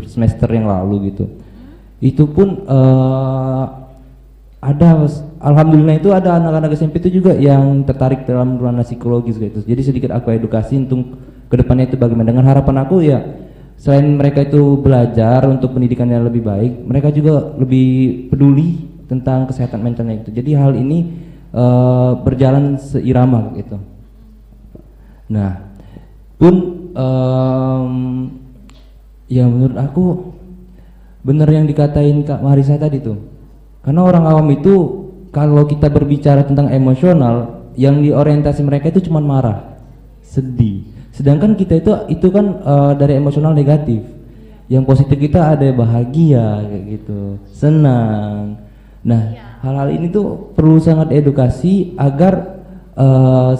semester yang lalu gitu. Itu pun alhamdulillah itu ada anak-anak SMP itu juga yang tertarik dalam ranah psikologis gitu. Jadi sedikit aku edukasi untuk kedepannya itu bagaimana, dengan harapan aku ya selain mereka itu belajar untuk pendidikan yang lebih baik, mereka juga lebih peduli tentang kesehatan mentalnya itu. Jadi hal ini berjalan seirama gitu. Nah, pun ya menurut aku benar yang dikatain Kak Marisa tadi tuh. Karena orang awam itu kalau kita berbicara tentang emosional, yang diorientasi mereka itu cuma marah, sedih. Sedangkan kita itu kan dari emosional negatif. Yang positif kita ada bahagia kayak gitu, senang. Nah, hal-hal ini tuh perlu sangat edukasi agar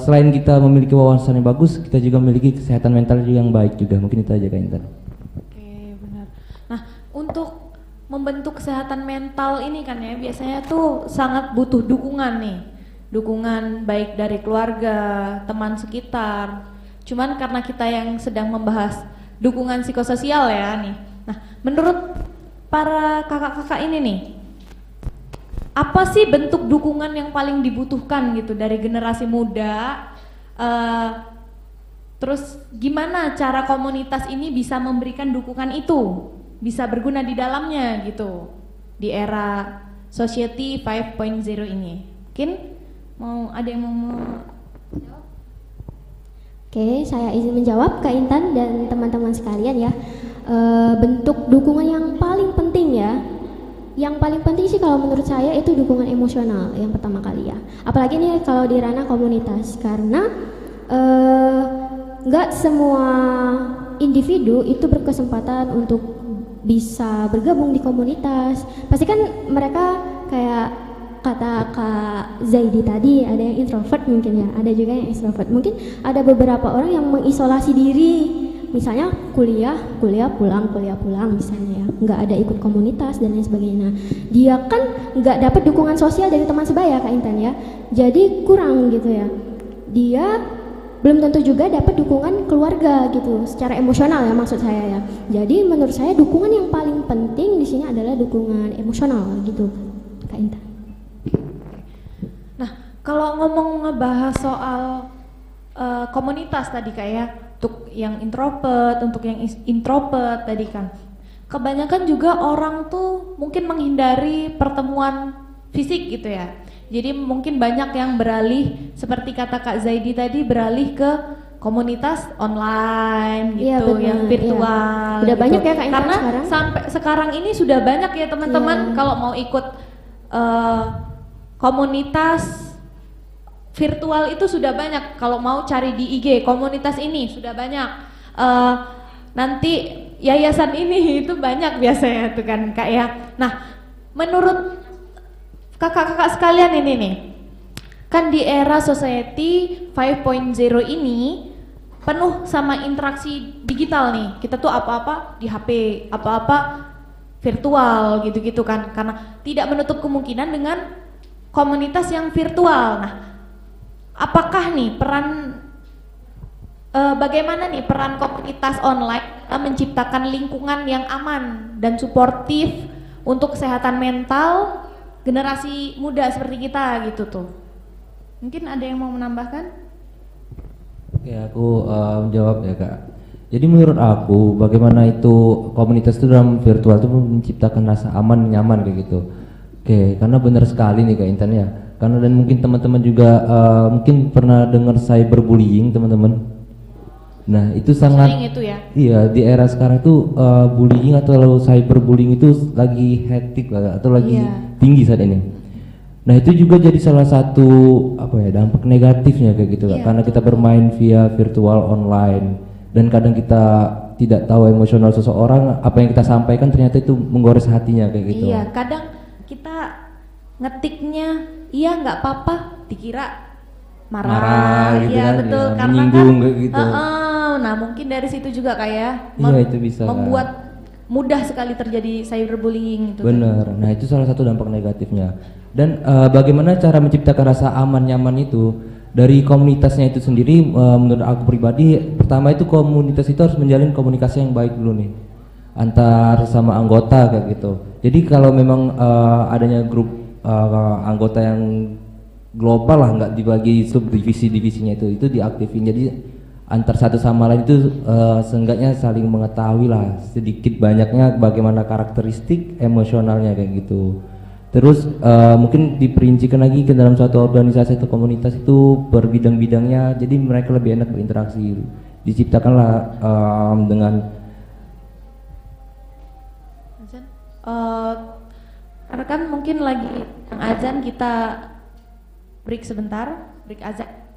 selain kita memiliki wawasan yang bagus, kita juga memiliki kesehatan mental yang baik juga. Mungkin itu aja Kak Intan. Oke, benar. Nah, untuk membentuk kesehatan mental ini kan ya biasanya tuh sangat butuh dukungan nih. Dukungan baik dari keluarga, teman sekitar. Cuman karena kita yang sedang membahas dukungan psikososial ya nih. Nah, menurut para kakak-kakak ini nih, apa sih bentuk dukungan yang paling dibutuhkan gitu dari generasi muda? Terus gimana cara komunitas ini bisa memberikan dukungan itu, bisa berguna di dalamnya gitu di era Society 5.0 ini? Mungkin ada yang mau jawab? Oke, saya izin menjawab Kak Intan dan teman-teman sekalian ya. Bentuk dukungan yang paling penting ya. Yang paling penting sih kalau menurut saya itu dukungan emosional yang pertama kali ya. Apalagi nih kalau di ranah komunitas, karena nggak semua individu itu berkesempatan untuk bisa bergabung di komunitas. Pasti kan mereka kayak kata Kak Zaidi tadi, ada yang introvert mungkin ya, ada juga yang extrovert. Mungkin ada beberapa orang yang mengisolasi diri. Misalnya kuliah pulang misalnya ya, nggak ada ikut komunitas dan lain sebagainya. Nah, dia kan nggak dapat dukungan sosial dari teman sebaya Kak Intan ya, jadi kurang gitu ya. Dia belum tentu juga dapat dukungan keluarga gitu, secara emosional ya maksud saya ya. Jadi menurut saya dukungan yang paling penting di sini adalah dukungan emosional gitu Kak Intan. Nah, kalau ngomong ngebahas soal komunitas tadi kayak untuk yang introvert, untuk yang introvert tadi kan, kebanyakan juga orang tuh mungkin menghindari pertemuan fisik gitu ya. Jadi mungkin banyak yang beralih seperti kata Kak Zaidi tadi, beralih ke komunitas online gitu, benar, yang virtual. Udah gitu. banyak ya Kak Intan karena sekarang. sampai sekarang ini sudah banyak ya teman-teman kalau mau ikut komunitas virtual itu sudah banyak. Kalau mau cari di IG komunitas ini sudah banyak. Nanti yayasan ini itu banyak biasanya tuh kan Kak ya. Nah, menurut kakak-kakak sekalian ini nih, kan di era Society 5.0 ini penuh sama interaksi digital nih. Kita tuh apa-apa di HP, apa-apa virtual gitu-gitu kan. Karena tidak menutup kemungkinan dengan komunitas yang virtual. Nah, apakah nih bagaimana nih peran komunitas online menciptakan lingkungan yang aman dan suportif untuk kesehatan mental generasi muda seperti kita gitu tuh. Mungkin ada yang mau menambahkan? Oke, aku menjawab ya Kak. Jadi menurut aku bagaimana itu komunitas itu dalam virtual itu menciptakan rasa aman, nyaman kayak gitu. Oke, karena benar sekali nih Kak Intan ya. Karena dan mungkin teman-teman juga mungkin pernah dengar cyberbullying teman-teman. Nah itu sangat itu ya? Iya, di era sekarang itu bullying atau cyberbullying itu lagi hektik lah atau lagi tinggi saat ini. Nah itu juga jadi salah satu dampak negatifnya kayak gitu karena kita bermain via virtual online dan kadang kita tidak tahu emosional seseorang, apa yang kita sampaikan ternyata itu menggores hatinya kayak gitu. Iya, kadang kita ngetiknya iya nggak apa-apa dikira marah gitu ya kan, betul ya, karena menyinggung kan kayak gitu. Nah mungkin dari situ juga kayak itu bisa membuat mudah sekali terjadi cyberbullying itu. Bener, nah itu salah satu dampak negatifnya. Dan bagaimana cara menciptakan rasa aman nyaman itu dari komunitasnya itu sendiri, menurut aku pribadi pertama itu komunitas itu harus menjalin komunikasi yang baik dulu nih antar sama anggota kayak gitu. Jadi kalau memang adanya grup anggota yang global lah, nggak dibagi subdivisi-divisinya itu diaktifin. Jadi antar satu sama lain itu seenggaknya saling mengetahui lah sedikit banyaknya bagaimana karakteristik emosionalnya kayak gitu. Terus mungkin diperincikan lagi ke dalam suatu organisasi atau komunitas itu per bidang-bidangnya, jadi mereka lebih enak berinteraksi. Diciptakanlah dengan karena kan mungkin lagi yang azan, kita break sebentar, break azan.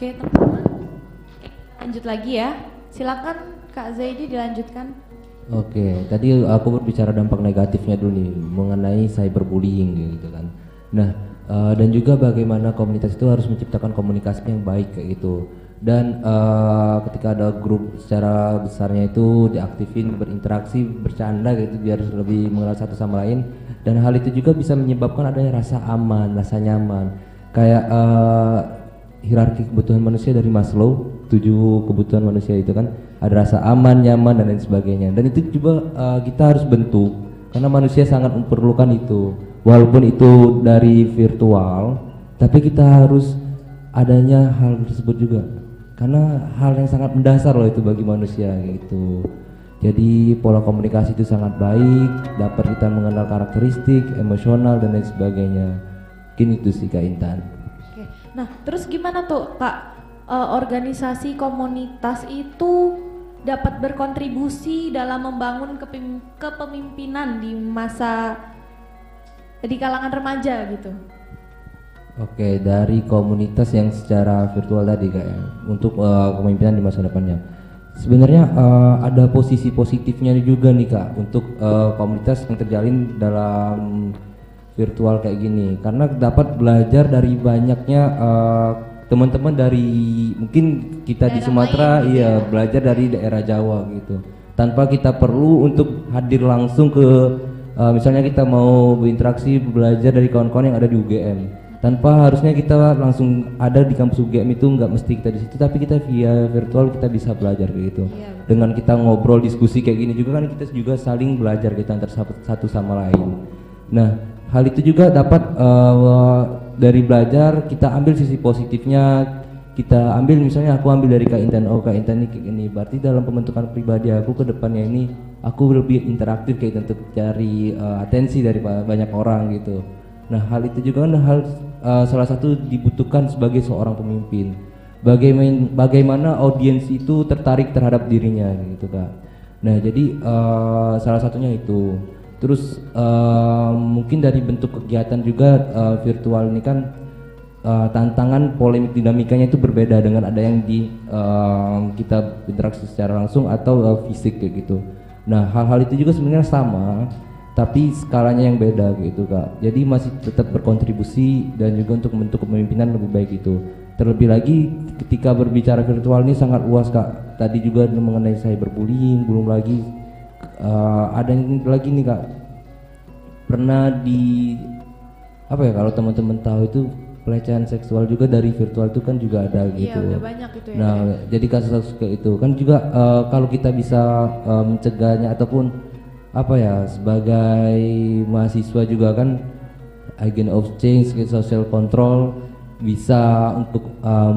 Oke teman-teman, Lanjut lagi ya. Silakan Kak Zaidi dilanjutkan. Oke, tadi aku berbicara dampak negatifnya dulu nih mengenai cyberbullying gitu kan. Nah, dan juga bagaimana komunitas itu harus menciptakan komunikasi yang baik kayak gitu. Dan ketika ada grup secara besarnya itu diaktifin, berinteraksi, bercanda gitu biar lebih mengenal satu sama lain. Dan hal itu juga bisa menyebabkan adanya rasa aman, rasa nyaman. Kayak hierarki kebutuhan manusia dari Maslow, 7 kebutuhan manusia itu kan ada rasa aman, nyaman dan lain sebagainya. Dan itu juga kita harus bentuk karena manusia sangat memerlukan itu. Walaupun itu dari virtual, tapi kita harus adanya hal tersebut juga. Karena hal yang sangat mendasar loh itu bagi manusia gitu. Jadi pola komunikasi itu sangat baik, dapat kita mengenal karakteristik, emosional dan lain sebagainya. Mungkin itu sih Kak Intan. Oke. Nah, terus gimana tuh Kak? Organisasi komunitas itu dapat berkontribusi dalam membangun kepemimpinan di kalangan remaja gitu. Oke, dari komunitas yang secara virtual tadi Kak ya, untuk kepemimpinan di masa depannya. Sebenarnya ada posisi positifnya juga nih Kak untuk komunitas yang terjalin dalam virtual kayak gini, karena dapat belajar dari banyaknya teman-teman dari mungkin kita daerah di Sumatera belajar dari daerah Jawa gitu, tanpa kita perlu untuk hadir langsung ke misalnya kita mau berinteraksi belajar dari kawan-kawan yang ada di UGM, tanpa harusnya kita langsung ada di kampus UGM itu nggak mesti kita di situ, tapi kita via virtual kita bisa belajar gitu. Dengan kita ngobrol diskusi kayak gini juga kan kita juga saling belajar kita antar satu sama lain. Nah, hal itu juga dapat dari belajar kita ambil sisi positifnya, kita ambil misalnya aku ambil dari Kak Intan, oh Kak Intan ini berarti dalam pembentukan pribadi aku ke depannya ini aku lebih interaktif kayak untuk cari atensi dari banyak orang gitu. Nah, hal itu juga kan hal salah satu dibutuhkan sebagai seorang pemimpin. Bagaimana audiens itu tertarik terhadap dirinya gitu Kak. Nah, jadi salah satunya itu. Terus mungkin dari bentuk kegiatan juga virtual ini kan tantangan polemik dinamikanya itu berbeda dengan ada yang di kita interaksi secara langsung atau fisik kayak gitu. Nah, hal-hal itu juga sebenarnya sama, tapi skalanya yang beda gitu Kak. Jadi masih tetap berkontribusi dan juga untuk membentuk kepemimpinan lebih baik itu. Terlebih lagi ketika berbicara virtual ini sangat luas Kak. Tadi juga mengenai cyberbullying, belum lagi ada yang lagi nih Kak, pernah di apa ya, kalau teman-teman tahu itu pelecehan seksual juga dari virtual itu kan juga ada gitu. Iya, udah banyak itu ya. Nah, jadi kasus-kasus kayak itu kan juga kalau kita bisa mencegahnya ataupun apa ya, sebagai mahasiswa juga kan agent of change, social control, bisa untuk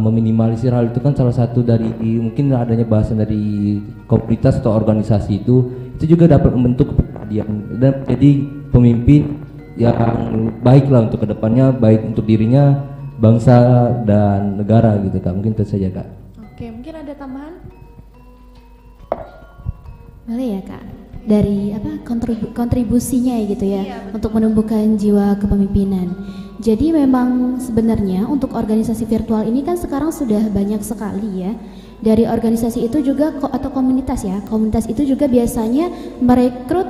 meminimalisir hal itu kan salah satu dari mungkin adanya bahasan dari komunitas atau organisasi itu juga dapat membentuk kepribadian dan jadi pemimpin yang baik lah untuk kedepannya, baik untuk dirinya, bangsa dan negara gitu Kak. Mungkin itu saja Kak. Oke, mungkin ada tambahan? Boleh ya Kak, dari apa kontribusinya gitu ya, untuk menumbuhkan jiwa kepemimpinan. Jadi memang sebenarnya untuk organisasi virtual ini kan sekarang sudah banyak sekali ya. Dari organisasi itu juga atau komunitas ya, komunitas itu juga biasanya merekrut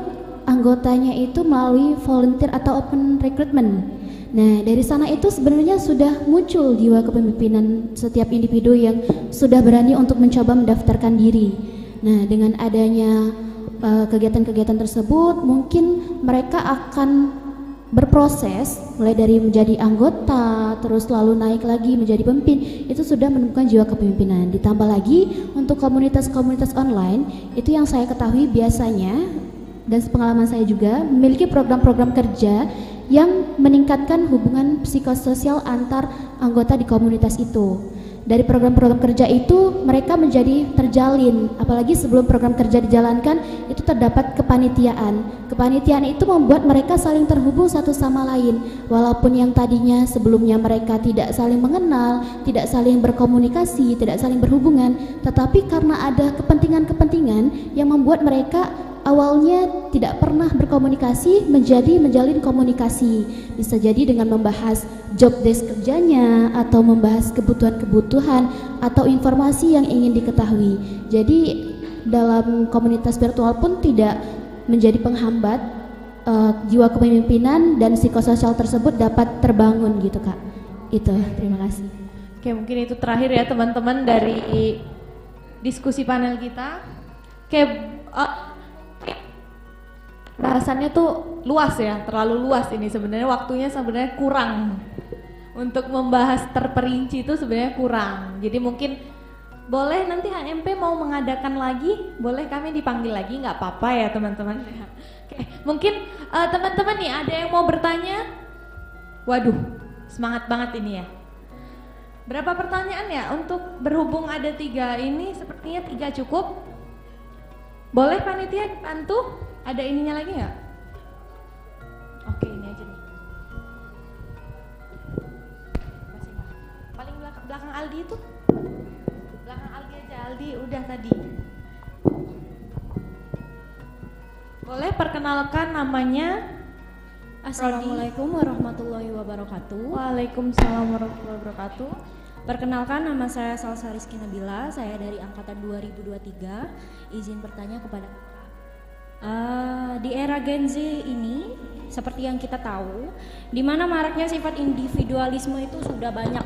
anggotanya itu melalui volunteer atau open recruitment. Nah, dari sana itu sebenarnya sudah muncul jiwa kepemimpinan setiap individu yang sudah berani untuk mencoba mendaftarkan diri. Nah, dengan adanya kegiatan-kegiatan tersebut mungkin mereka akan berproses mulai dari menjadi anggota terus lalu naik lagi menjadi pemimpin. Itu sudah menemukan jiwa kepemimpinan. Ditambah lagi untuk komunitas-komunitas online itu yang saya ketahui biasanya dan sepengalaman saya juga memiliki program-program kerja yang meningkatkan hubungan psikososial antar anggota di komunitas itu. Dari program-program kerja itu mereka menjadi terjalin, apalagi sebelum program kerja dijalankan itu terdapat kepanitiaan. Kepanitiaan itu membuat mereka saling terhubung satu sama lain, walaupun yang tadinya sebelumnya mereka tidak saling mengenal, tidak saling berkomunikasi, tidak saling berhubungan, tetapi karena ada kepentingan-kepentingan yang membuat mereka awalnya tidak pernah berkomunikasi menjadi menjalin komunikasi. Bisa jadi dengan membahas job desk kerjanya atau membahas kebutuhan-kebutuhan atau informasi yang ingin diketahui. Jadi dalam komunitas virtual pun tidak menjadi penghambat jiwa kepemimpinan dan psikososial tersebut dapat terbangun gitu Kak. Itu, terima kasih. Oke, mungkin itu terakhir ya teman-teman dari diskusi panel kita. Oke, bahasannya tuh luas ya, terlalu luas ini sebenarnya, waktunya sebenarnya kurang untuk membahas terperinci, itu sebenarnya kurang. Jadi mungkin boleh nanti HMP mau mengadakan lagi, boleh kami dipanggil lagi, nggak apa-apa ya teman-teman. Oke, mungkin teman-teman nih ada yang mau bertanya? Waduh, semangat banget ini ya. Berapa pertanyaan ya? Untuk berhubung ada 3 ini, sepertinya 3 cukup. Boleh panitia bantu? Ada ininya lagi nggak? Oke, ini aja nih. Paling belakang Aldi itu? Belakang Aldi aja, Aldi udah tadi. Boleh perkenalkan namanya? Assalamualaikum warahmatullahi wabarakatuh. Waalaikumsalam warahmatullahi wabarakatuh. Perkenalkan, nama saya Salsa Rizky Nabila, saya dari angkatan 2023. Izin bertanya kepada di era Gen Z ini, seperti yang kita tahu, di mana maraknya sifat individualisme itu sudah banyak.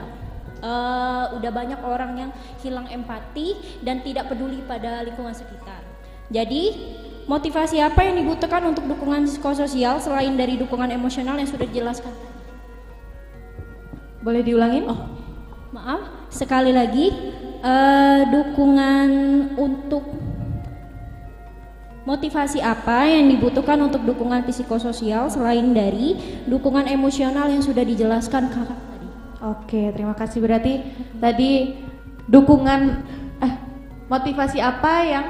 Udah banyak orang yang hilang empati dan tidak peduli pada lingkungan sekitar. Jadi, motivasi apa yang dibutuhkan untuk dukungan psikososial selain dari dukungan emosional yang sudah dijelaskan? Boleh diulangin? Oh, maaf, sekali lagi, dukungan untuk motivasi apa yang dibutuhkan untuk dukungan psikososial selain dari dukungan emosional yang sudah dijelaskan kakak tadi? Oke, terima kasih. Berarti tadi dukungan motivasi apa yang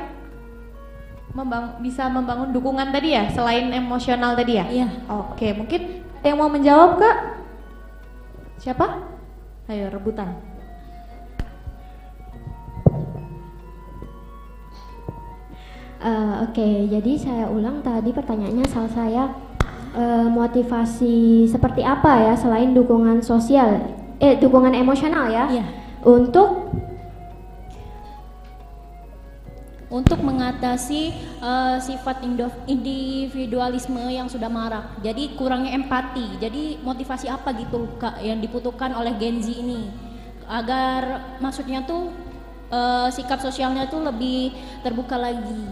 bisa membangun dukungan tadi ya, selain emosional tadi ya? Iya. Oke, mungkin ada yang mau menjawab Kak? Siapa? Ayo rebutan. Oke, jadi saya ulang tadi pertanyaannya soal saya motivasi seperti apa ya selain dukungan sosial, dukungan emosional ya? Iya. Untuk mengatasi sifat individualisme yang sudah marak, jadi kurangnya empati. Jadi motivasi apa gitu Kak yang dibutuhkan oleh Gen Z ini agar maksudnya tuh sikap sosialnya tuh lebih terbuka lagi,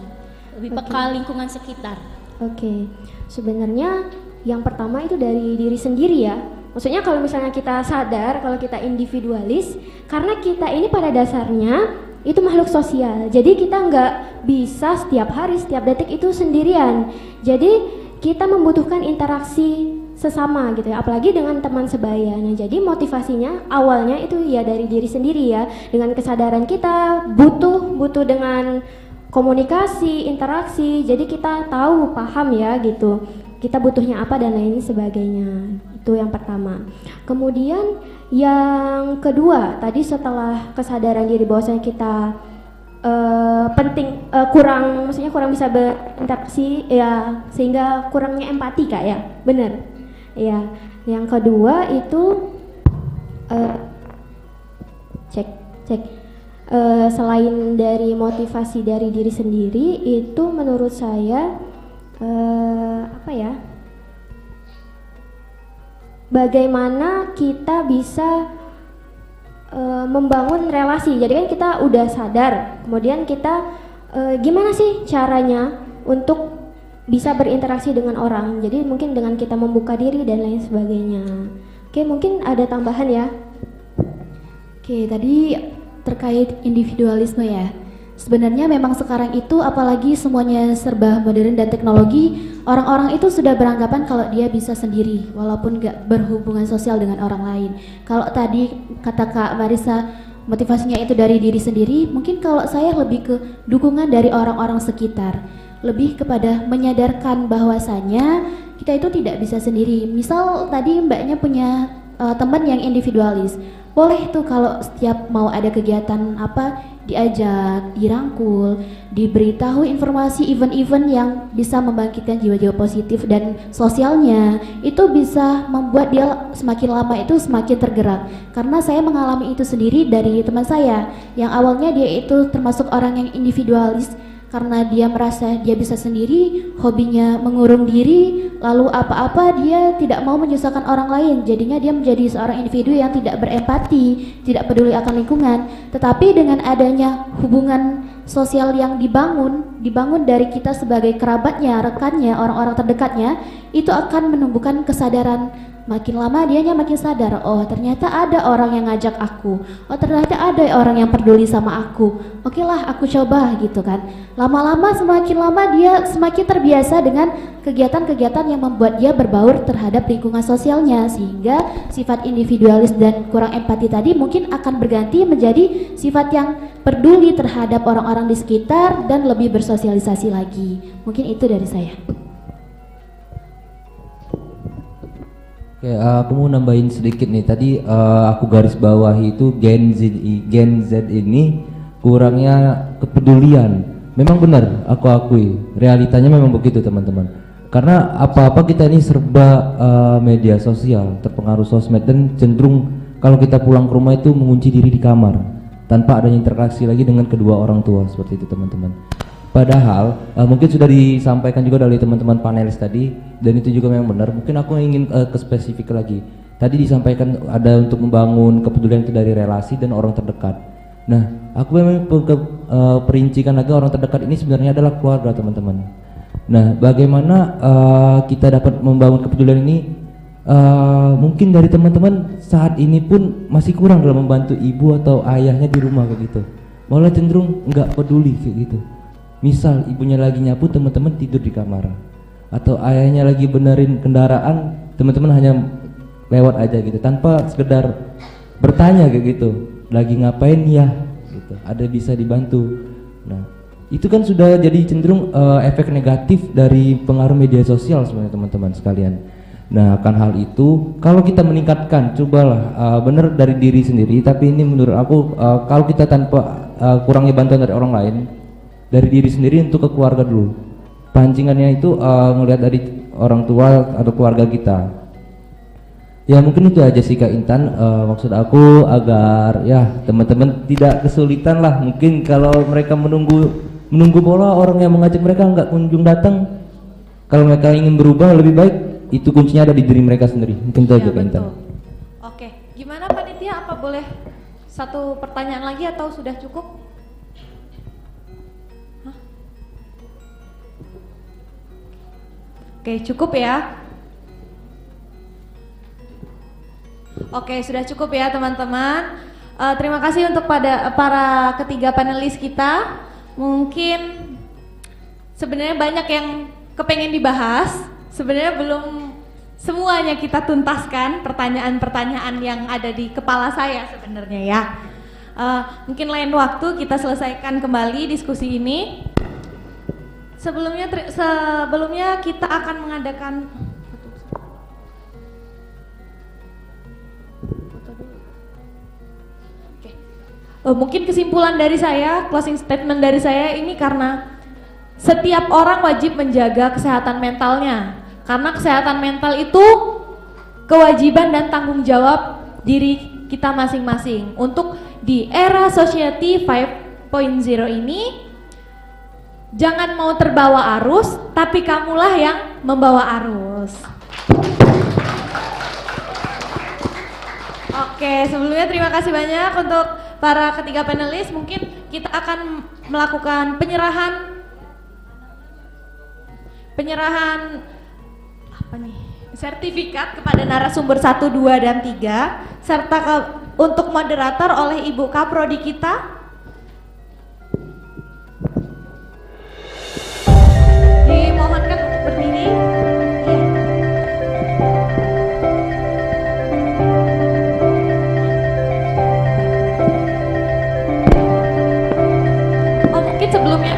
lebih peka lingkungan sekitar. Oke, sebenarnya yang pertama itu dari diri sendiri ya. Maksudnya kalau misalnya kita sadar kalau kita individualis, karena kita ini pada dasarnya itu makhluk sosial, jadi kita nggak bisa setiap hari, setiap detik itu sendirian. Jadi kita membutuhkan interaksi sesama gitu ya, apalagi dengan teman sebaya. Nah, jadi motivasinya awalnya itu ya dari diri sendiri ya, dengan kesadaran kita butuh dengan komunikasi, interaksi. Jadi kita tahu, paham ya gitu, kita butuhnya apa dan lain sebagainya. Itu yang pertama. Kemudian yang kedua, tadi setelah kesadaran diri bahwasanya kita kurang bisa berinteraksi ya, sehingga kurangnya empati Kak ya, benar ya. Yang kedua itu selain dari motivasi dari diri sendiri, itu menurut saya bagaimana kita bisa membangun relasi. Jadi kan kita udah sadar, kemudian kita gimana sih caranya untuk bisa berinteraksi dengan orang. Jadi mungkin dengan kita membuka diri dan lain sebagainya. Oke, mungkin ada tambahan ya. Oke, tadi terkait individualisme ya. Sebenarnya memang sekarang itu apalagi semuanya serba modern dan teknologi, orang-orang itu sudah beranggapan kalau dia bisa sendiri walaupun gak berhubungan sosial dengan orang lain. Kalau tadi kata Kak Marisa motivasinya itu dari diri sendiri, mungkin kalau saya lebih ke dukungan dari orang-orang sekitar, lebih kepada menyadarkan bahwasanya kita itu tidak bisa sendiri. Misal tadi mbaknya punya teman yang individualis. Boleh tuh kalau setiap mau ada kegiatan apa diajak, dirangkul, diberitahu informasi event-event yang bisa membangkitkan jiwa-jiwa positif dan sosialnya. Itu bisa membuat dia semakin lama itu semakin tergerak. Karena saya mengalami itu sendiri dari teman saya yang awalnya dia itu termasuk orang yang individualis. Karena dia merasa dia bisa sendiri, hobinya mengurung diri, lalu apa-apa dia tidak mau menyusahkan orang lain. Jadinya dia menjadi seorang individu yang tidak berempati, tidak peduli akan lingkungan. Tetapi dengan adanya hubungan sosial yang dibangun dari kita sebagai kerabatnya, rekannya, orang-orang terdekatnya, itu akan menumbuhkan kesadaran. Makin lama dianya makin sadar, oh ternyata ada orang yang ngajak aku, oh ternyata ada orang yang peduli sama aku, oke lah aku coba gitu kan. Lama-lama semakin lama dia semakin terbiasa dengan kegiatan-kegiatan yang membuat dia berbaur terhadap lingkungan sosialnya, sehingga sifat individualis dan kurang empati tadi mungkin akan berganti menjadi sifat yang peduli terhadap orang-orang di sekitar dan lebih bersosialisasi lagi. Mungkin itu dari saya. Oke, aku mau nambahin sedikit nih. Tadi aku garis bawahi itu Gen Z ini kurangnya kepedulian. Memang benar, aku akui. Realitanya memang begitu teman-teman. Karena apa-apa kita ini serba media sosial, terpengaruh sosmed, dan cenderung kalau kita pulang ke rumah itu mengunci diri di kamar tanpa adanya interaksi lagi dengan kedua orang tua, seperti itu teman-teman. Padahal mungkin sudah disampaikan juga dari teman-teman panelis tadi, dan itu juga memang benar. Mungkin aku ingin ke spesifik lagi. Tadi disampaikan ada untuk membangun kepedulian itu dari relasi dan orang terdekat. Nah, aku memang perincikan lagi orang terdekat ini sebenarnya adalah keluarga teman-teman. Nah, bagaimana kita dapat membangun kepedulian ini? Mungkin dari teman-teman saat ini pun masih kurang dalam membantu ibu atau ayahnya di rumah kayak gitu. Malah cenderung nggak peduli kayak gitu. Misal ibunya lagi nyapu, teman-teman tidur di kamar, atau ayahnya lagi benerin kendaraan, teman-teman hanya lewat aja gitu tanpa sekedar bertanya kayak gitu, lagi ngapain ya gitu, ada bisa dibantu. Nah, itu kan sudah jadi cenderung efek negatif dari pengaruh media sosial sebenarnya teman-teman sekalian. Nah, akan hal itu kalau kita meningkatkan, cobalah bener dari diri sendiri, tapi ini menurut aku kalau kita tanpa kurangnya bantuan dari orang lain, dari diri sendiri untuk ke keluarga dulu. Pancingannya itu ngelihat dari orang tua atau keluarga kita. Ya mungkin itu aja sih Kak Intan. Maksud aku agar ya teman-teman tidak kesulitan lah. Mungkin kalau mereka menunggu bola, orang yang mengajak mereka nggak kunjung datang. Kalau mereka ingin berubah lebih baik, itu kuncinya ada di diri mereka sendiri. Mungkin itu aja Kak Intan. Oke, gimana panitia? Apa boleh satu pertanyaan lagi atau sudah cukup? Oke, cukup ya. Oke, sudah cukup ya teman-teman. Terima kasih untuk para ketiga panelis kita. Mungkin sebenarnya banyak yang kepengen dibahas. Sebenarnya belum semuanya kita tuntaskan pertanyaan-pertanyaan yang ada di kepala saya sebenarnya ya. Mungkin lain waktu kita selesaikan kembali diskusi ini. Sebelumnya kita akan mengadakan mungkin kesimpulan dari saya, closing statement dari saya ini karena setiap orang wajib menjaga kesehatan mentalnya, karena kesehatan mental itu kewajiban dan tanggung jawab diri kita masing-masing. Untuk di era Society 5.0 ini, jangan mau terbawa arus, tapi kamulah yang membawa arus. Oke, sebelumnya terima kasih banyak untuk para ketiga panelis. Mungkin kita akan melakukan penyerahan apa nih? Sertifikat kepada narasumber 1, 2, dan 3 serta untuk moderator oleh Ibu Kaprodi kita. Dimohonkan untuk berdiri. Mungkin sebelumnya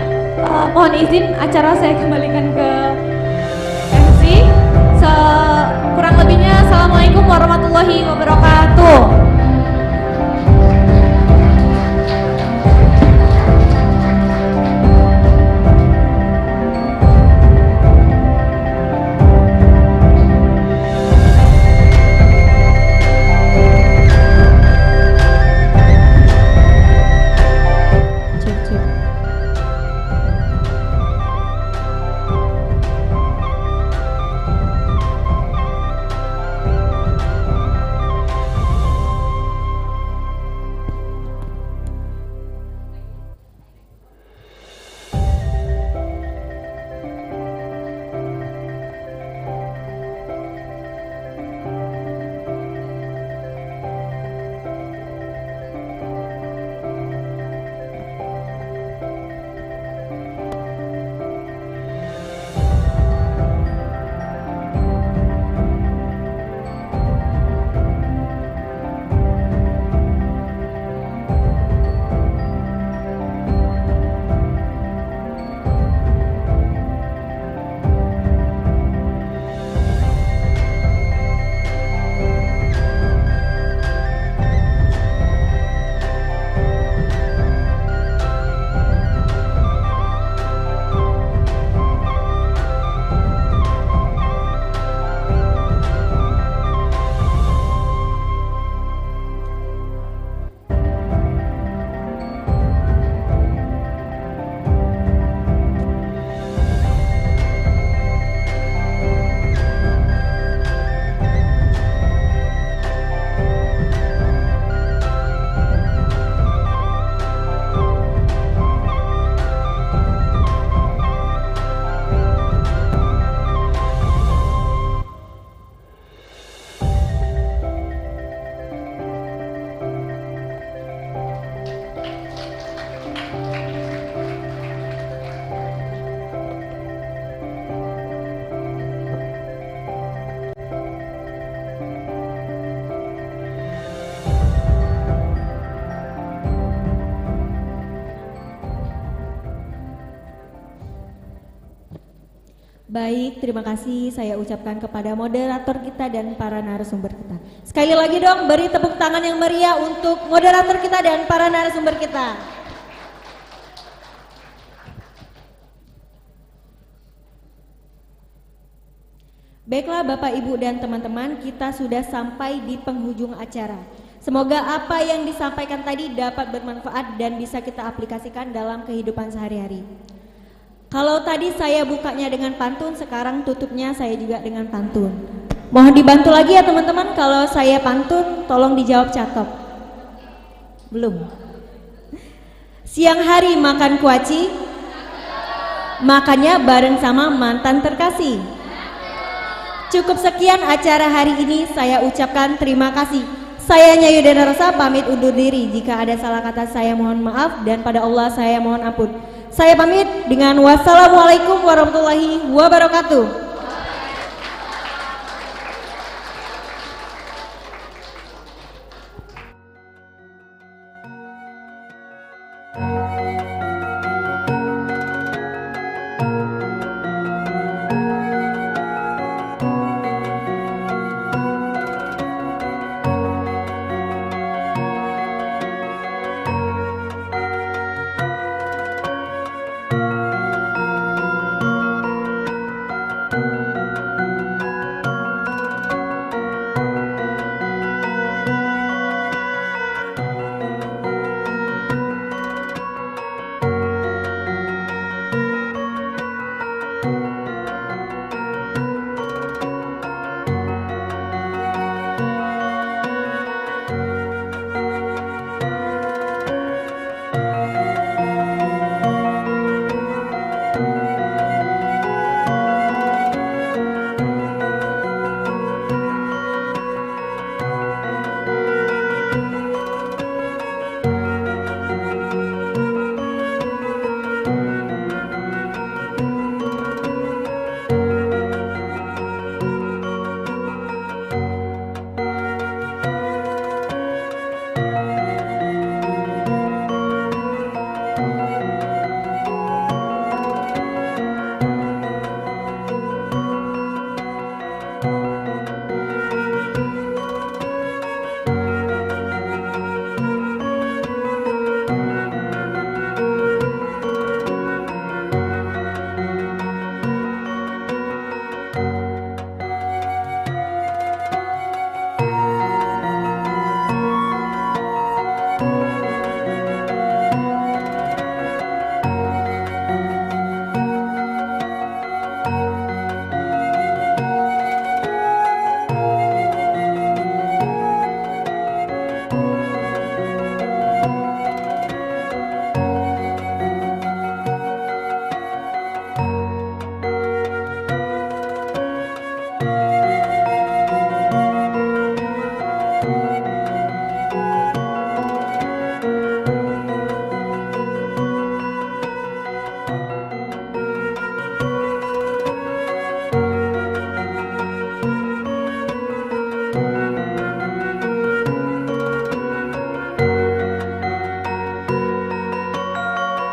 mohon izin acara saya kembalikan ke MC. Kurang lebihnya salam Wassalamualaikum warahmatullahi wabarakatuh. Baik, terima kasih saya ucapkan kepada moderator kita dan para narasumber kita. Sekali lagi dong, beri tepuk tangan yang meriah untuk moderator kita dan para narasumber kita. Baiklah Bapak, Ibu, dan teman-teman, kita sudah sampai di penghujung acara. Semoga apa yang disampaikan tadi dapat bermanfaat dan bisa kita aplikasikan dalam kehidupan sehari-hari. Kalau tadi saya bukanya dengan pantun, sekarang tutupnya saya juga dengan pantun. Mohon dibantu lagi ya teman-teman, kalau saya pantun tolong dijawab cakep. Belum. Siang hari makan kuaci, makannya bareng sama mantan terkasih. Cukup sekian acara hari ini, saya ucapkan terima kasih. Saya Nyayu Dena Rosa pamit undur diri. Jika ada salah kata saya mohon maaf dan pada Allah saya mohon ampun. Saya pamit dengan wassalamualaikum warahmatullahi wabarakatuh.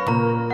Kak.